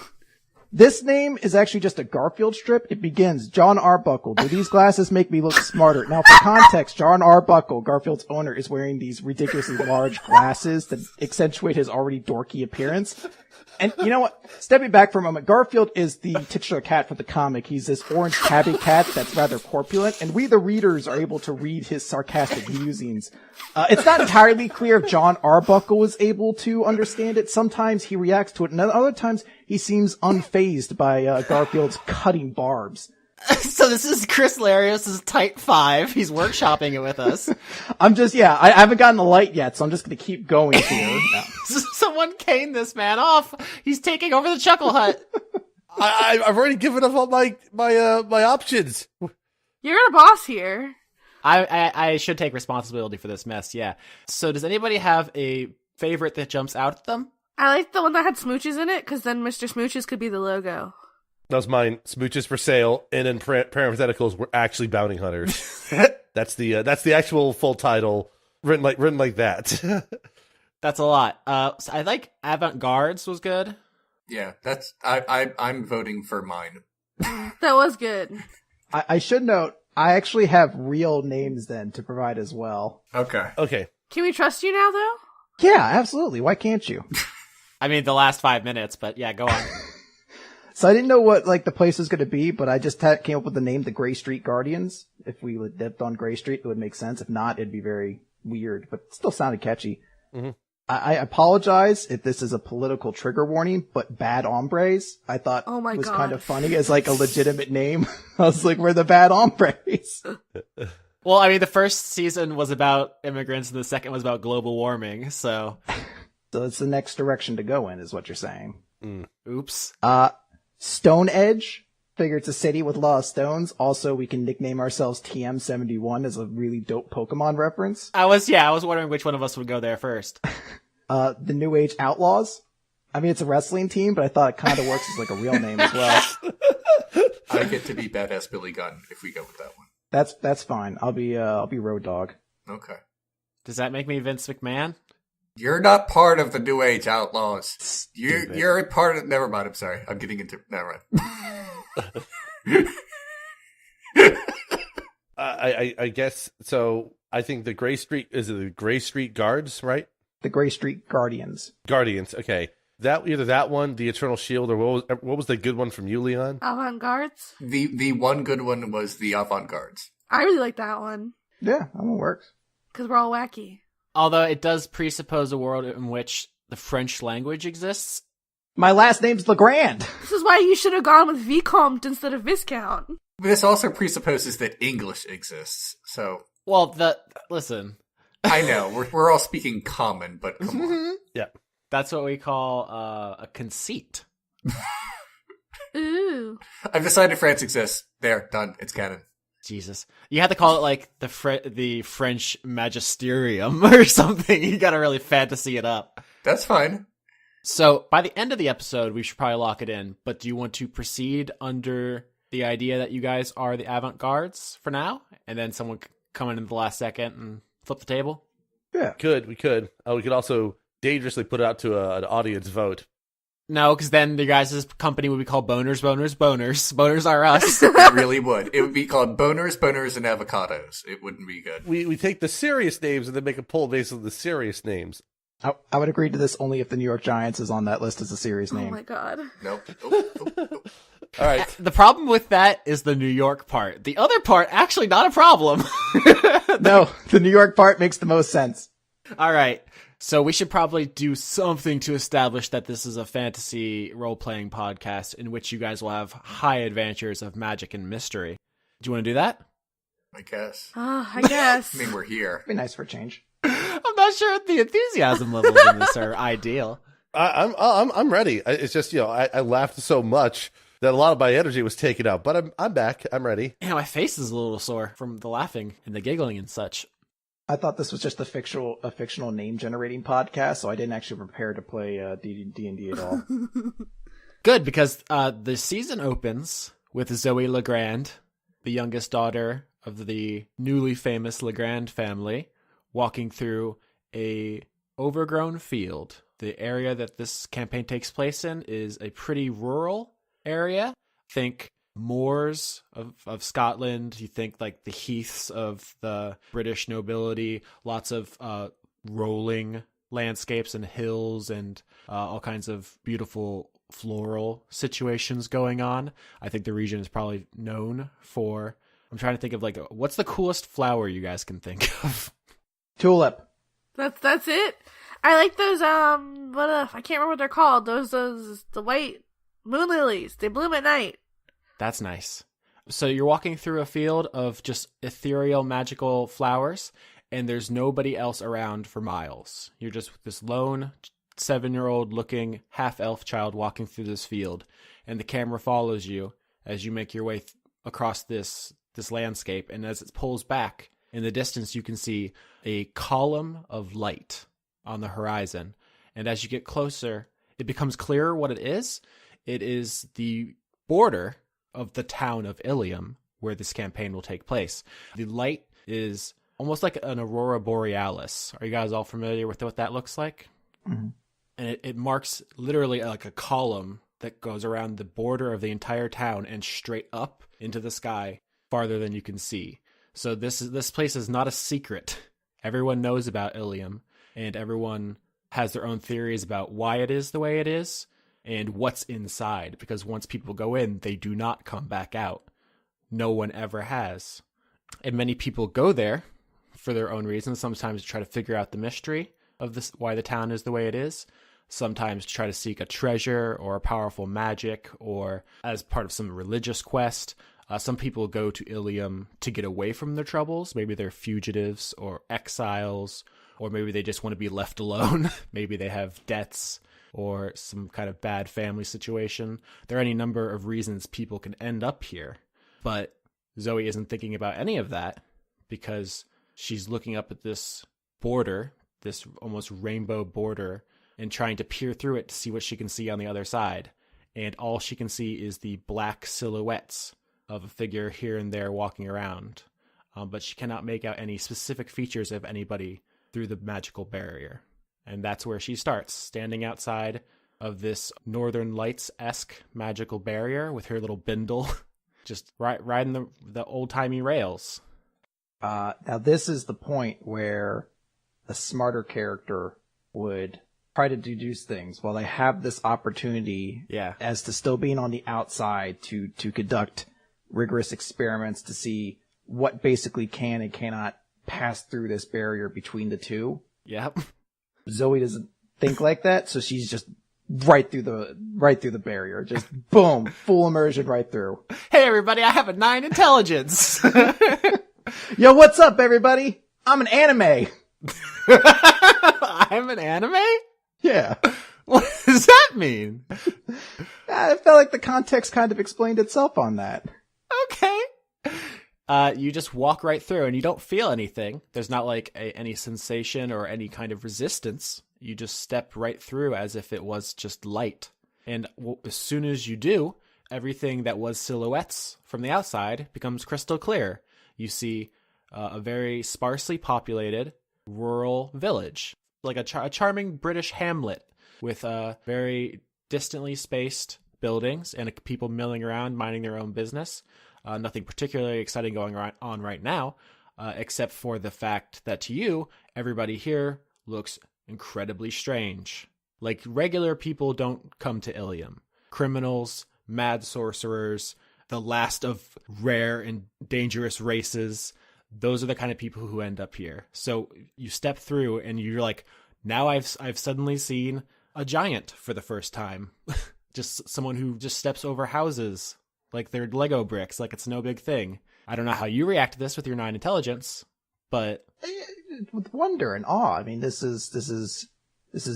This name is actually just a Garfield strip. It begins, John Arbuckle. Do these glasses make me look smarter? Now, for context, John Arbuckle, Garfield's owner, is wearing these ridiculously large glasses that accentuate his already dorky appearance. And you know what? Stepping back for a moment, Garfield is the titular cat for the comic. He's this orange tabby cat that's rather corpulent, and we, the readers, are able to read his sarcastic musings. It's not entirely clear if John Arbuckle is able to understand it. Sometimes he reacts to it, and other times he seems unfazed by Garfield's cutting barbs. So this is Chris Larios' Type 5. He's workshopping it with us. I haven't gotten the light yet, so I'm just gonna keep going here. No. Someone cane this man off. He's taking over the Chuckle Hut. I've already given up all my options. You're a boss here. I should take responsibility for this mess, yeah. So does anybody have a favorite that jumps out at them? I like the one that had smooches in it, because then Mr. Smooches could be the logo. That was mine. Smooches for sale, and then parentheticals were actually bounty hunters. That's the actual full title written like that. That's a lot. So I like avant-gardes was good. Yeah, I'm voting for mine. That was good. I should note, I actually have real names then to provide as well. Okay. Can we trust you now, though? Yeah, absolutely. Why can't you? I mean, the last 5 minutes, but yeah, go on. So I didn't know what, like, the place was going to be, but I just came up with the name, the Gray Street Guardians. If we lived on Gray Street, it would make sense. If not, it'd be very weird, but it still sounded catchy. Mm-hmm. I apologize if this is a political trigger warning, but Bad Hombres, I thought was kind of funny as, like, a legitimate name. I was like, we're the Bad Hombres. Well, I mean, the first season was about immigrants and the second was about global warming, so... So it's the next direction to go in, is what you're saying. Oops. Stone Edge. Figure it's a city with a lot of stones. Also, we can nickname ourselves TM71 as a really dope Pokemon reference. I was wondering which one of us would go there first. The New Age Outlaws. I mean, it's a wrestling team, but I thought it kind of works as like a real name as well. I get to be Badass Billy Gunn if we go with that one. That's fine. I'll be Road Dog. Okay. Does that make me Vince McMahon? You're not part of the New Age Outlaws. You're a part of... Never mind, I'm sorry. I'm getting into... Never mind. I guess, so I think the Gray Street... Is it the Gray Street Guards, right? The Gray Street Guardians. Guardians, okay. Either that one, the Eternal Shield, or what was the good one from Iliyan? Avant-gardes? The one good one was the Avant-gardes. I really like that one. Yeah, that one works. Because we're all wacky. Although it does presuppose a world in which the French language exists. My last name's Legrand. This is why you should have gone with Vicomte instead of Viscount. This also presupposes that English exists, so... Well, listen. I know, we're all speaking common, but come on. Yeah. That's what we call a conceit. Ooh. I've decided France exists. There, done. It's canon. Jesus. You have to call it like the French magisterium or something. You gotta really fantasy it up. That's fine. So by the end of the episode, we should probably lock it in. But do you want to proceed under the idea that you guys are the avant-gardes for now, and then someone come in the last second and flip the table? Yeah. We could. We could also dangerously put it out to an audience vote. No, because then the guys' company would be called Boners, Boners, Boners. Boners are us. It really would. It would be called Boners, Boners, and Avocados. It wouldn't be good. We take the serious names and then make a poll based on the serious names. I would agree to this only if the New York Giants is on that list as a serious Oh name. my god. Nope. All right. The problem with that is the New York part. The other part, actually not a problem. No, the New York part makes the most sense. All right. So we should probably do something to establish that this is a fantasy role-playing podcast in which you guys will have high adventures of magic and mystery. Do you want to do that? I guess. I guess. I mean, we're here. It'd be nice for a change. I'm not sure if the enthusiasm levels in this are ideal. I'm ready. It's just, I laughed so much that a lot of my energy was taken out, but I'm back. I'm ready. Yeah, my face is a little sore from the laughing and the giggling and such. I thought this was just a fictional name generating podcast, so I didn't actually prepare to play D&D at all. Good, because the season opens with Zoe Legrand, the youngest daughter of the newly famous Legrand family, walking through a overgrown field. The area that this campaign takes place in is a pretty rural area. Think moors of Scotland. You think like the heaths of the British nobility, lots of rolling landscapes and hills and all kinds of beautiful floral situations going on. I think the region is probably known for, I'm trying to think of like, what's the coolest flower you guys can think of? Tulip. That's it. I like those, I can't remember what they're called. Those, the white moon lilies. They bloom at night. That's nice. So you're walking through a field of just ethereal, magical flowers, and there's nobody else around for miles. You're just this lone 7-year-old looking half-elf child walking through this field, and the camera follows you as you make your way across this landscape, and as it pulls back, in the distance you can see a column of light on the horizon. And as you get closer, it becomes clearer what it is. It is the border of the town of Ilium, where this campaign will take place. The light is almost like an aurora borealis. Are you guys all familiar with what that looks like? Mm-hmm. And it marks literally like a column that goes around the border of the entire town and straight up into the sky, farther than you can see. So this place is not a secret. Everyone knows about Ilium, and everyone has their own theories about why it is the way it is and what's inside, because once people go in, they do not come back out. No one ever has. And many people go there for their own reasons, sometimes to try to figure out the mystery of this, why the town is the way it is, sometimes to try to seek a treasure or a powerful magic, or as part of some religious quest. Some people go to Ilium to get away from their troubles. Maybe they're fugitives or exiles, or maybe they just want to be left alone. Maybe they have debts or some kind of bad family situation. There are any number of reasons people can end up here. But Zoe isn't thinking about any of that, because she's looking up at this border, this almost rainbow border, and trying to peer through it to see what she can see on the other side. And all she can see is the black silhouettes of a figure here and there walking around. But she cannot make out any specific features of anybody through the magical barrier. And that's where she starts, standing outside of this Northern Lights-esque magical barrier with her little bindle, just riding the old-timey rails. Now this is the point where a smarter character would try to deduce things while they have this opportunity as to still being on the outside to conduct rigorous experiments to see what basically can and cannot pass through this barrier between the two. Yep. Zoe doesn't think like that, so she's just right through the barrier. Just boom, full immersion right through. Hey everybody, I have a 9 intelligence. Yo, what's up everybody? I'm an anime. I'm an anime? Yeah. What does that mean? I felt like the context kind of explained itself on that. Okay. You just walk right through and you don't feel anything. There's not like any sensation or any kind of resistance. You just step right through as if it was just light. And as soon as you do, everything that was silhouettes from the outside becomes crystal clear. You see a very sparsely populated rural village, like a charming British hamlet with very distantly spaced buildings and people milling around, minding their own business. Nothing particularly exciting going on right now, except for the fact that to you, everybody here looks incredibly strange. Like, regular people don't come to Ilium. Criminals, mad sorcerers, the last of rare and dangerous races, those are the kind of people who end up here. So you step through and you're like, now I've suddenly seen a giant for the first time. Just someone who just steps over houses like they're Lego bricks, like it's no big thing. I don't know how you react to this with your 9 intelligence, but with wonder and awe. I mean, this is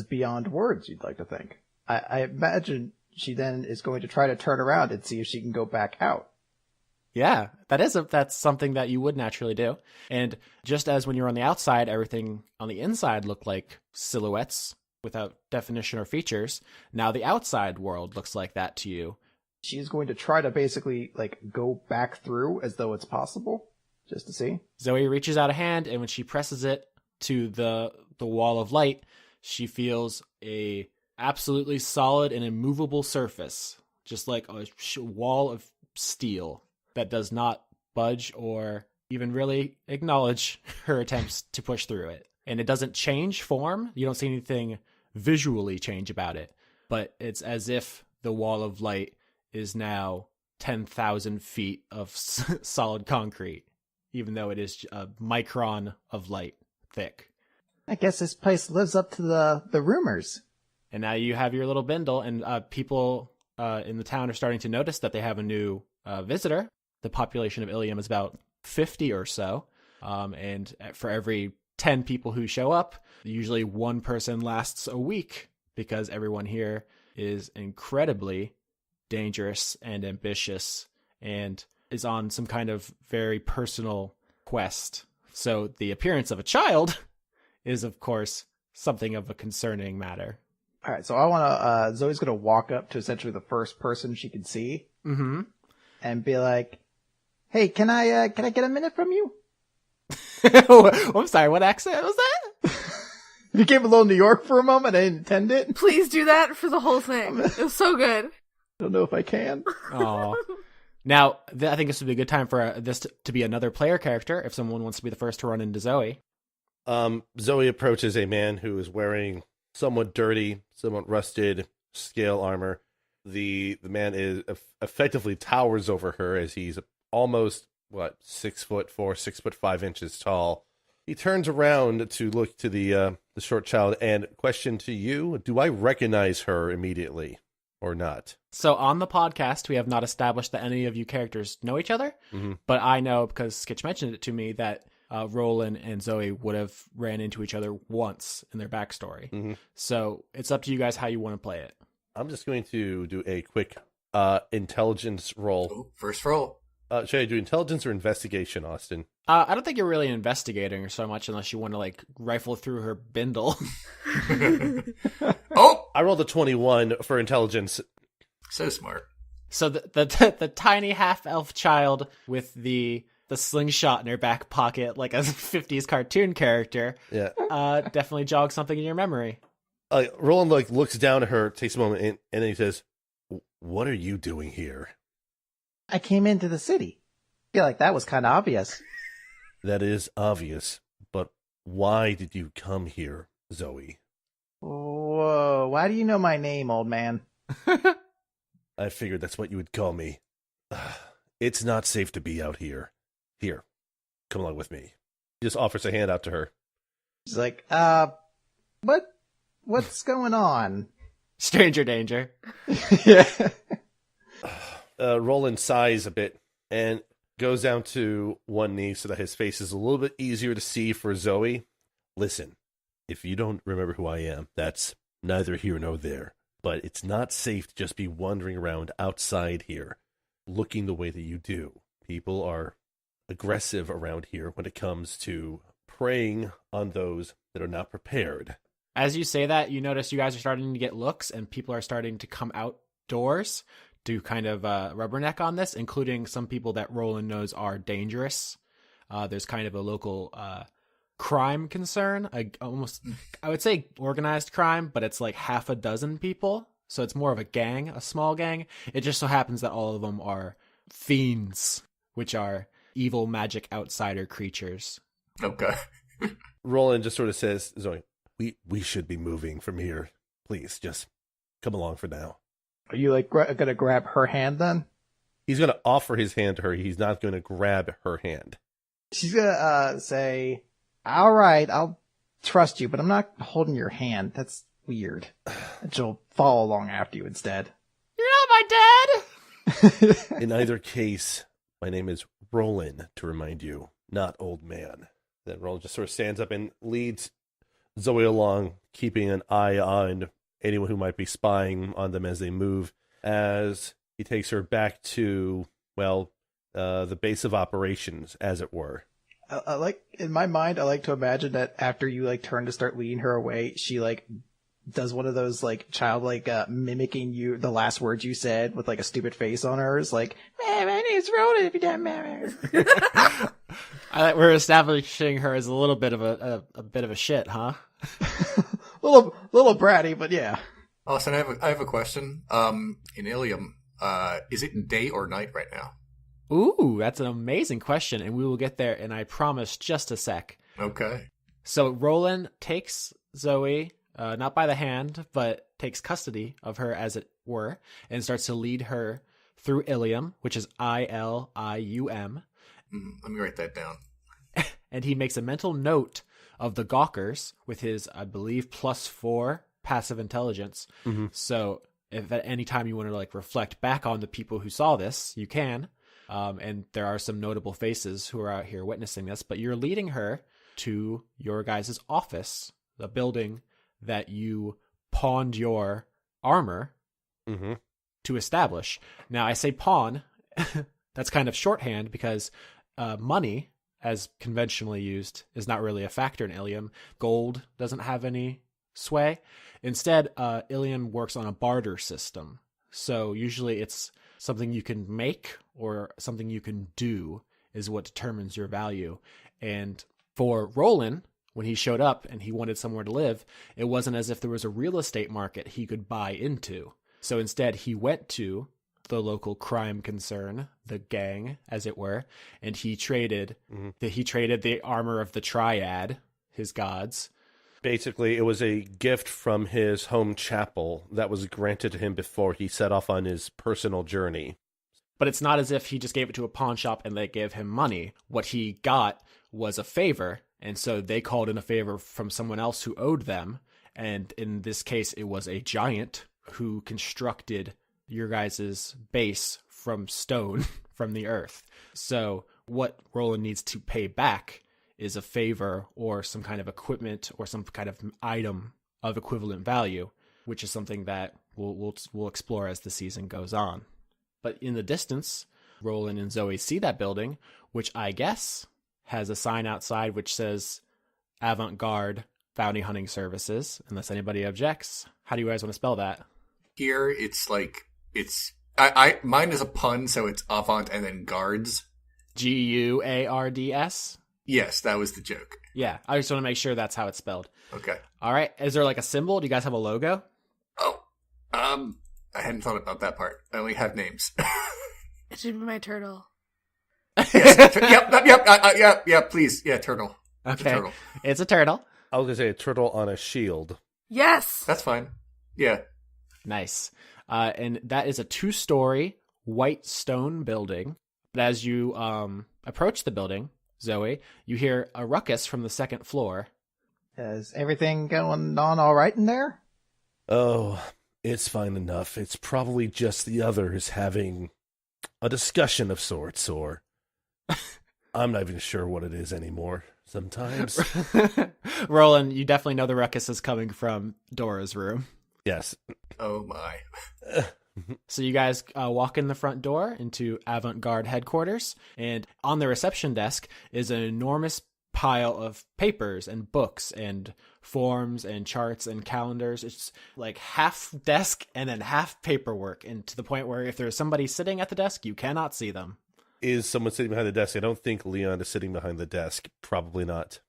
beyond words, you'd like to think. I imagine she then is going to try to turn around and see if she can go back out. Yeah, that's something that you would naturally do. And just as when you're on the outside, everything on the inside looked like silhouettes without definition or features, now the outside world looks like that to you. She's going to try to basically, like, go back through as though it's possible, just to see. Zoe reaches out a hand, and when she presses it to the wall of light, she feels a absolutely solid and immovable surface, just like a wall of steel that does not budge or even really acknowledge her attempts to push through it. And it doesn't change form. You don't see anything visually change about it, but it's as if the wall of light is now 10,000 feet of solid concrete, even though it is a micron of light thick. I guess this place lives up to the rumors. And now you have your little bindle, and people in the town are starting to notice that they have a new visitor. The population of Ilium is about 50 or so, and for every 10 people who show up, usually one person lasts a week, because everyone here is incredibly dangerous and ambitious and is on some kind of very personal quest. So the appearance of a child is, of course, something of a concerning matter. All right, so I want to, Zoe's going to walk up to essentially the first person she can see. Mm-hmm. And be like, hey, can I get a minute from you? I'm sorry, what accent was that? You came a little New York for a moment. I didn't intend it. Please do that for the whole thing. It was so good. I don't know if I can. Aw. Now, I think this would be a good time for this to be another player character, if someone wants to be the first to run into Zoe. Zoe approaches a man who is wearing somewhat dirty, somewhat rusted scale armor. The man is effectively towers over her as he's almost, 6'4", 6'5" tall. He turns around to look to the short child and question to you, do I recognize her immediately or not? So on the podcast, we have not established that any of you characters know each other, but I know, because Skitch mentioned it to me, that Rollin and Zoe would have ran into each other once in their backstory. Mm-hmm. So it's up to you guys how you want to play it. I'm just going to do a quick intelligence roll. Ooh, first roll. Should I do intelligence or investigation, Austin? I don't think you're really investigating her so much unless you want to, like, rifle through her bindle. Oh! I rolled a 21 for intelligence. So smart. So the tiny half-elf child with the slingshot in her back pocket, like a 50s cartoon character, definitely jogs something in your memory. Rollin looks down at her, takes a moment, and then he says, what are you doing here? I came into the city. I feel like that was kind of obvious. That is obvious, but why did you come here, Zoe? Whoa, why do you know my name, old man? I figured that's what you would call me. It's not safe to be out here. Here, come along with me. He just offers a hand out to her. She's like, what's going on? Stranger danger. Yeah. Rollin sighs a bit and goes down to one knee so that his face is a little bit easier to see for Zoe. Listen, if you don't remember who I am, that's neither here nor there. But it's not safe to just be wandering around outside here, looking the way that you do. People are aggressive around here when it comes to preying on those that are not prepared. As you say that, you notice you guys are starting to get looks, and people are starting to come outdoors to kind of rubberneck on this, including some people that Rollin knows are dangerous. There's kind of a local crime concern. I would say organized crime, but it's like half a dozen people. So it's more of a gang, a small gang. It just so happens that all of them are fiends, which are evil magic outsider creatures. Okay. Rollin just sort of says, Zoe, we should be moving from here. Please, just come along for now. Are you like gonna grab her hand then? He's going to offer his hand to her. He's not going to grab her hand. She's gonna say, all right, I'll trust you, but I'm not holding your hand. That's weird. And she'll follow along after you instead. You're not my dad! In either case, my name is Rollin, to remind you, not old man. Then Rollin just sort of stands up and leads Zoe along, keeping an eye on anyone who might be spying on them as they move, as he takes her back to, well, the base of operations, as it were. I like, in my mind, I like to imagine that after you like turn to start leading her away, she like does one of those like childlike mimicking you, the last words you said with like a stupid face on hers, like, "Man, my name's Rollin, if you don't remember." We're establishing her as a little bit of a bit of a shit, huh? little bratty, but yeah. Austin, I have a question. In Ilium, is it day or night right now? Ooh, that's an amazing question, and we will get there in, I promise, just a sec. Okay. So Rollin takes Zoe, not by the hand, but takes custody of her, as it were, and starts to lead her through Ilium, which is Ilium. Let me write that down. And he makes a mental note of the Gawkers with his, I believe, +4 passive intelligence. Mm-hmm. So if at any time you want to like reflect back on the people who saw this, you can. And there are some notable faces who are out here witnessing this, but you're leading her to your guys' office, the building that you pawned your armor to establish. Now, I say pawn, that's kind of shorthand because money, as conventionally used, is not really a factor in Ilium. Gold doesn't have any sway. Instead, Ilium works on a barter system. So usually it's something you can make or something you can do is what determines your value. And for Rollin, when he showed up and he wanted somewhere to live, it wasn't as if there was a real estate market he could buy into. So instead, he went to the local crime concern, the gang, as it were, and he traded the armor of the Triad, his gods. Basically, it was a gift from his home chapel that was granted to him before he set off on his personal journey. But it's not as if he just gave it to a pawn shop and they gave him money. What he got was a favor, and so they called in a favor from someone else who owed them. And in this case, it was a giant who constructed your guys' base from stone, from the earth. So what Rollin needs to pay back is a favor or some kind of equipment or some kind of item of equivalent value, which is something that we'll explore as the season goes on. But in the distance, Rollin and Zoe see that building, which I guess has a sign outside which says Avant-Garde Bounty Hunting Services, unless anybody objects. How do you guys want to spell that? Here, it's like, mine is a pun, so it's avant and then guards. Guards? Yes, that was the joke. Yeah, I just want to make sure that's how it's spelled. Okay. All right. Is there like a symbol? Do you guys have a logo? Oh, I hadn't thought about that part. I only have names. It should be my turtle. Yes. Yep. Please, yeah, turtle. Okay. Turtle. It's a turtle. I was going to say a turtle on a shield. Yes! That's fine. Yeah. Nice. And that is a 2-story white stone building. But as you approach the building, Zoe, you hear a ruckus from the second floor. Is everything going on all right in there? Oh, it's fine enough. It's probably just the others having a discussion of sorts, or I'm not even sure what it is anymore sometimes. Rollin, you definitely know the ruckus is coming from Dora's room. Yes. Oh my. So you guys walk in the front door into Avant-Garde headquarters, and on the reception desk is an enormous pile of papers and books and forms and charts and calendars. It's like half desk and then half paperwork, and to the point where if there's somebody sitting at the desk, you cannot see them. Is someone sitting behind the desk? I don't think Leon is sitting behind the desk. Probably not.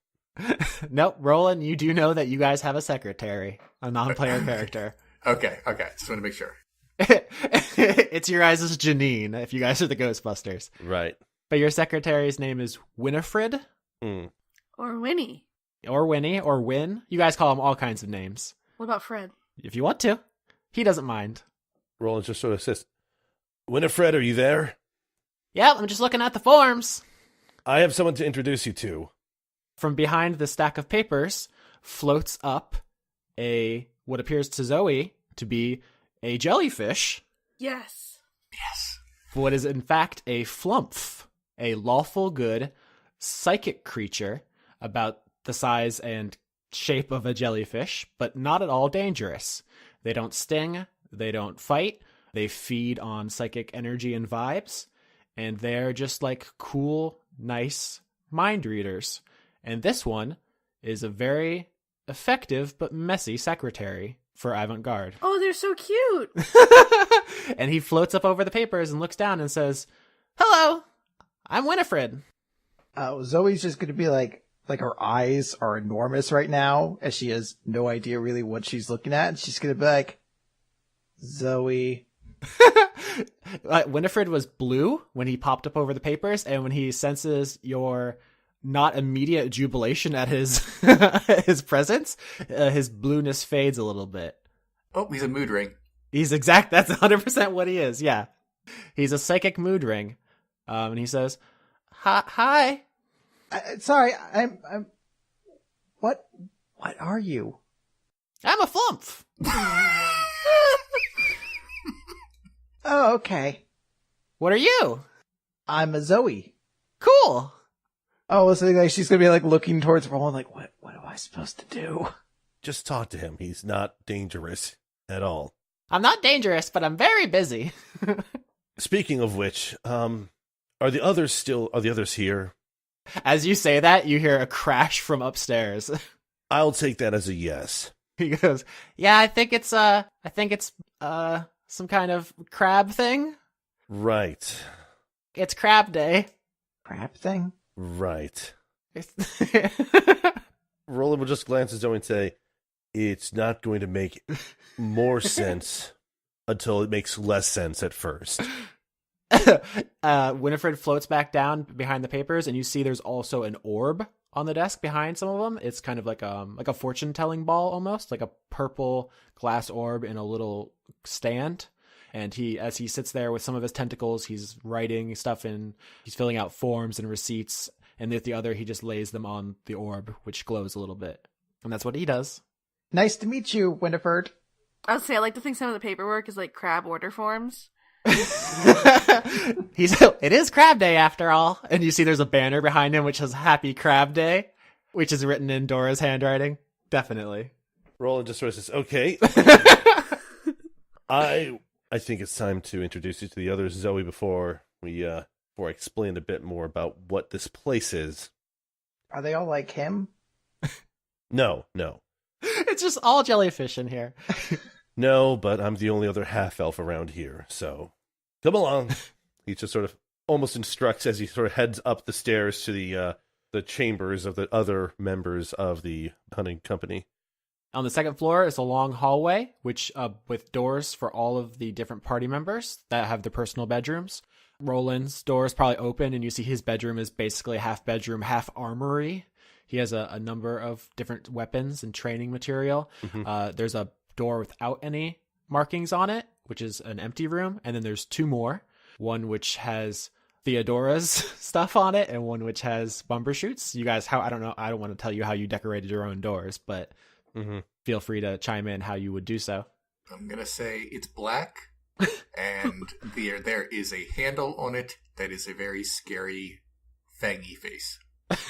Nope. Rollin, you do know that you guys have a secretary, a non-player character. Okay. Just want to make sure. It's your guys' Janine, if you guys are the Ghostbusters. Right. But your secretary's name is Winifred? Or Winnie. Or Winnie, or Win. You guys call him all kinds of names. What about Fred? If you want to. He doesn't mind. Roland just sort of says, Winifred, are you there? Yep, I'm just looking at the forms. I have someone to introduce you to. From behind the stack of papers floats up what appears to Zoe to be a jellyfish. Yes. What is in fact a flumph, a lawful good psychic creature about the size and shape of a jellyfish, but not at all dangerous. They don't sting, they don't fight, they feed on psychic energy and vibes, and they're just like cool, nice mind readers. And this one is a very effective but messy secretary for avant-garde. Oh, they're so cute. And he floats up over the papers and looks down and says, "Hello, I'm Winifred." Zoe's just going to be like her eyes are enormous right now, as she has no idea really what she's looking at. And she's going to be like, Zoe. Winifred was blue when he popped up over the papers, and when he senses your not immediate jubilation at his his presence, his blueness fades a little bit. Oh, he's a mood ring. That's 100% what he is. Yeah, he's a psychic mood ring, and he says, "Hi." Sorry, I'm. What are you? I'm a flumph. Oh, okay. What are you? I'm a Zoe. Cool. Oh, so like she's gonna be like looking towards Roland, like, what am I supposed to do? Just talk to him. He's not dangerous at all. I'm not dangerous, but I'm very busy. Speaking of which, are the others here? As you say that, you hear a crash from upstairs. I'll take that as a yes. He goes, "Yeah, I think it's some kind of crab thing. Right. It's crab day." Crab thing? Right. Roland will just glance at Zoe and say, "It's not going to make more sense until it makes less sense at first." Winifred floats back down behind the papers, and you see there's also an orb on the desk behind some of them. It's kind of like a fortune-telling ball almost, like a purple glass orb in a little stand. And as he sits there with some of his tentacles, he's writing stuff in, he's filling out forms and receipts, and with the other, he just lays them on the orb, which glows a little bit. And that's what he does. Nice to meet you, Winifred. I would say I like to think some of the paperwork is like crab order forms. It is crab day after all. And you see there's a banner behind him which says Happy Crab Day, which is written in Dora's handwriting. Definitely. Roland just sort of says, "Okay." I think it's time to introduce you to the others, Zoe, before I explain a bit more about what this place is. Are they all like him? No. It's just all jellyfish in here. No, but I'm the only other half-elf around here, so come along. He just sort of almost instructs as he sort of heads up the stairs to the chambers of the other members of the hunting company. On the second floor is a long hallway, which with doors for all of the different party members that have their personal bedrooms. Roland's door is probably open, and you see his bedroom is basically half bedroom, half armory. He has a number of different weapons and training material. Mm-hmm. There's a door without any markings on it, which is an empty room, and then there's two more. One which has Theodora's stuff on it, and one which has bumbershoots. You guys, I don't want to tell you how you decorated your own doors, but feel free to chime in how you would do so. I'm gonna say it's black, and there is a handle on it that is a very scary, fangy face.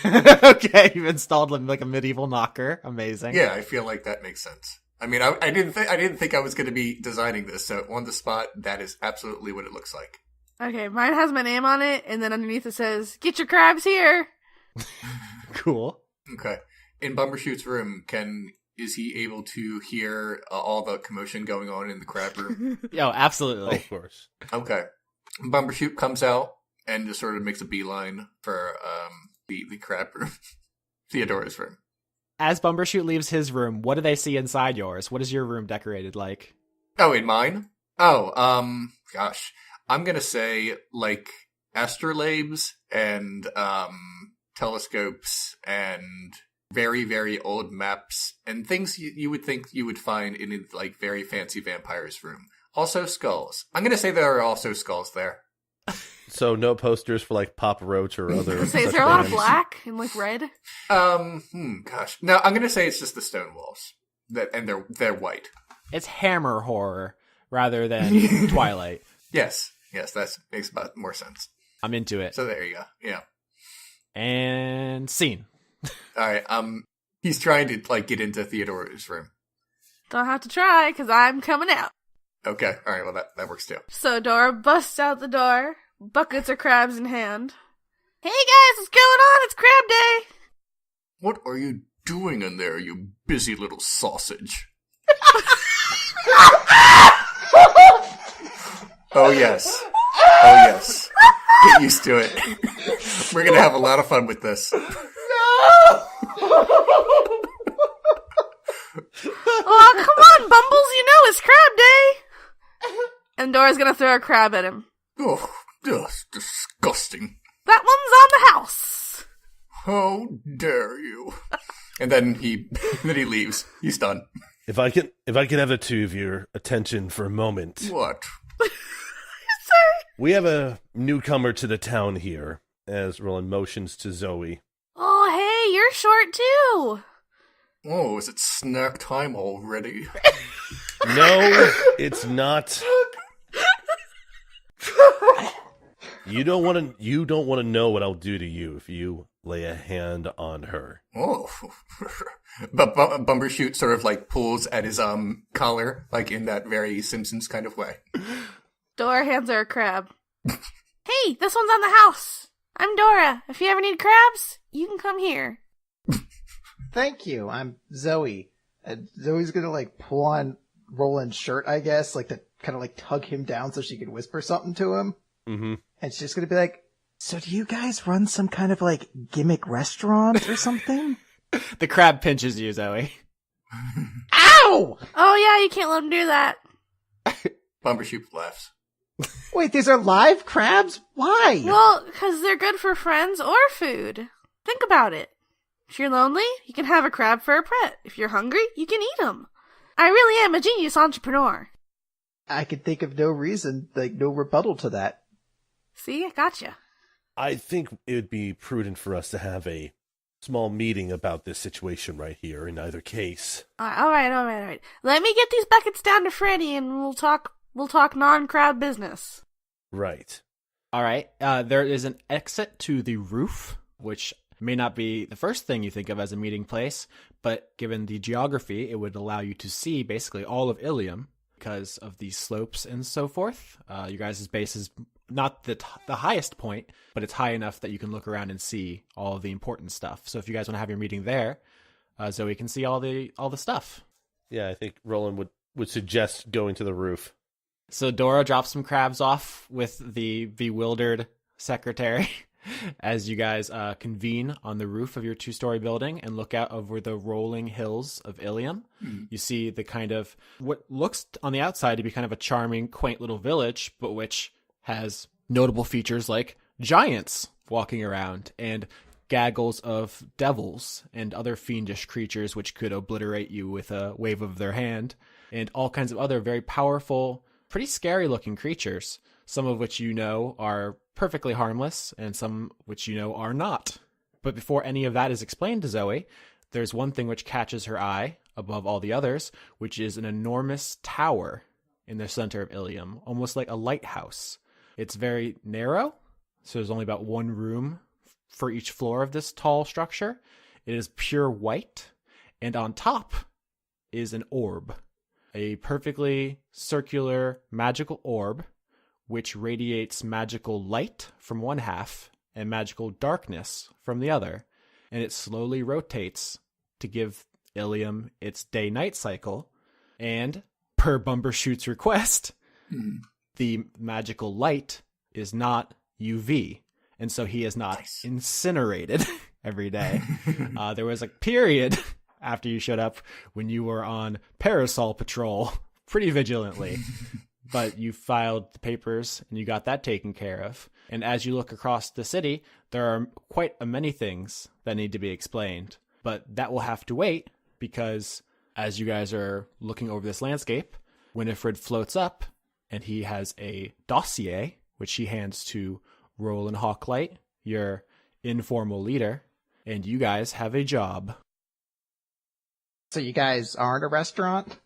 Okay, you've installed like a medieval knocker. Amazing. Yeah, I feel like that makes sense. I mean, I didn't think I was going to be designing this, so on the spot, that is absolutely what it looks like. Okay, mine has my name on it, and then underneath it says, "Get your crabs here." Cool. Okay. In Bumbershoot's room, is he able to hear all the commotion going on in the crab room? Yo, absolutely. Of course. Okay. Bumbershoot comes out and just sort of makes a beeline for the crab room. Theodora's room. As Bumbershoot leaves his room, what do they see inside yours? What is your room decorated like? Oh, in mine? Oh, gosh. I'm gonna say, like, astrolabes and, telescopes and very, very old maps and things you would think you would find in a, like, very fancy vampire's room. Also skulls. I'm gonna say there are also skulls there. So no posters for like Papa Roach or other. Say, is such there a lot of bands? black and like red? Gosh. No, I'm gonna say it's just the stone walls. And they're white. It's Hammer horror rather than Twilight. Yes, that makes about more sense. I'm into it. So there you go. Yeah. And scene. Alright, he's trying to, like, get into Theodora's room. Don't have to try, because I'm coming out. Okay, alright, well that works too. So Dora busts out the door, buckets of crabs in hand. Hey guys, what's going on? It's crab day! What are you doing in there, you busy little sausage? Oh yes. Get used to it. We're gonna have a lot of fun with this. Oh, come on, Bumbles, you know it's crab day! And Dora's gonna throw a crab at him. Oh, that's disgusting. That one's on the house! How dare you? And then he leaves. He's done. If I can have the two of your attention for a moment. What? Sorry. We have a newcomer to the town here, as Rollin motions to Zoe. Oh, hey, you're short too! Oh, is it snack time already? No, it's not. You don't want to know what I'll do to you if you lay a hand on her. Oh. But Bumbershoot sort of, like, pulls at his collar, like, in that very Simpsons kind of way. Dora hands her a crab. Hey, this one's on the house! I'm Dora. If you ever need crabs, you can come here. Thank you. I'm Zoe. Zoe's gonna like pull on Rollin's shirt, I guess, like to kind of like tug him down so she can whisper something to him. Mm-hmm. And she's just gonna be like, "So do you guys run some kind of like gimmick restaurant or something?" The crab pinches you, Zoe. Ow! Oh yeah, you can't let him do that. Bumbershoot laughs. Wait, these are live crabs? Why? Well, because they're good for friends or food. Think about it. If you're lonely, you can have a crab for a pet. If you're hungry, you can eat them. I really am a genius entrepreneur. I could think of no reason, like no rebuttal to that. See, I gotcha. I think it would be prudent for us to have a small meeting about this situation right here in either case. All right. Let me get these buckets down to Freddy, and we'll talk non-crab business. Right. All right. There is an exit to the roof, which may not be the first thing you think of as a meeting place, but given the geography, it would allow you to see basically all of Ilium because of the slopes and so forth. You guys' base is not the highest point, but it's high enough that you can look around and see all of the important stuff. So if you guys want to have your meeting there, Zoe can see all the stuff. Yeah, I think Rollin would suggest going to the roof. So Dora drops some crabs off with the bewildered secretary as you guys convene on the roof of your 2-story building and look out over the rolling hills of Ilium. You see the kind of what looks on the outside to be kind of a charming, quaint little village, but which has notable features like giants walking around and gaggles of devils and other fiendish creatures which could obliterate you with a wave of their hand, and all kinds of other very powerful, pretty scary looking creatures, some of which you know are perfectly harmless and some which you know are not. But before any of that is explained to Zoe, there's one thing which catches her eye above all the others, which is an enormous tower in the center of Ilium, almost like a lighthouse. It's very narrow, so there's only about one room for each floor of this tall structure. It is pure white, and on top is an orb, a perfectly circular magical orb which radiates magical light from one half and magical darkness from the other. and it slowly rotates to give Ilium its day-night cycle. And per Bumbershoot's request, the magical light is not UV, and so he is not incinerated every day. There was a period after you showed up when you were on parasol patrol pretty vigilantly, but you filed the papers and you got that taken care of. And as you look across the city, there are quite many things that need to be explained, but that will have to wait, because as you guys are looking over this landscape, Winifred floats up and he has a dossier, which he hands to Rollin Hawklight, your informal leader, and you guys have a job. So you guys aren't a restaurant?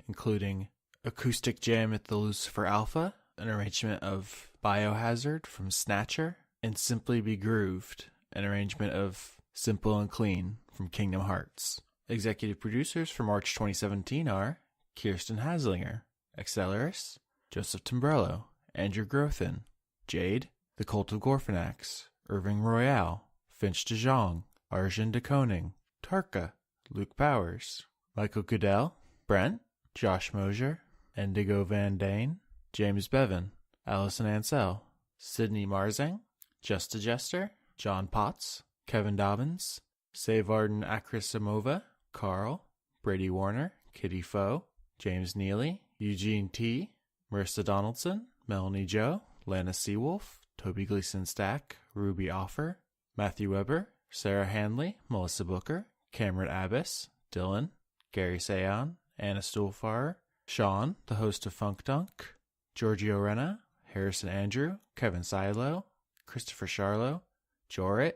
Including Acoustic Jam at the Lucifer Alpha, an arrangement of Biohazard from Snatcher, and Simply Be Grooved, an arrangement of Simple and Clean from Kingdom Hearts. Executive producers for March 2017 are Kirsten Haslinger, Acceleris, Joseph Timbrello, Andrew Grothin, Jade, The Cult of Gorfanax, Irving Royale, Finch de Jong, Arjun de Koning, Tarka, Luke Powers, Michael Goodell, Brent, Josh Mosier, Indigo Van Dane, James Bevan, Allison Ansell, Sydney Marzang, Justa Jester, John Potts, Kevin Dobbins, Savarden Akrisimova, Carl, Brady Warner, Kitty Foe, James Neely, Eugene T., Marissa Donaldson, Melanie Joe, Lana Seawolf, Toby Gleason Stack, Ruby Offer, Matthew Weber, Sarah Hanley, Melissa Booker, Cameron Abbas, Dylan, Gary Sayon, Anna Stuhlfarer, Sean, the host of Funk Dunk, Giorgio Renna, Harrison Andrew, Kevin Silo, Christopher Charlo, Jorit,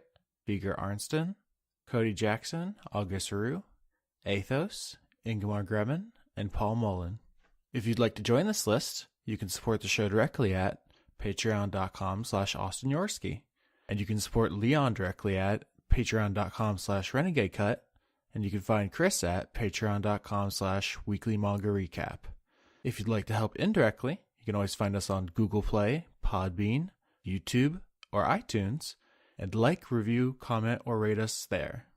Beeger Arnston, Cody Jackson, August Rue, Athos, Ingmar Gremen, and Paul Mullen. If you'd like to join this list, you can support the show directly at patreon.com/Austin Yorski. And you can support Leon directly at patreon.com/RenegadeCut. And you can find Chris at patreon.com/Weekly Manga Recap. If you'd like to help indirectly, you can always find us on Google Play, Podbean, YouTube, or iTunes, and like, review, comment, or rate us there.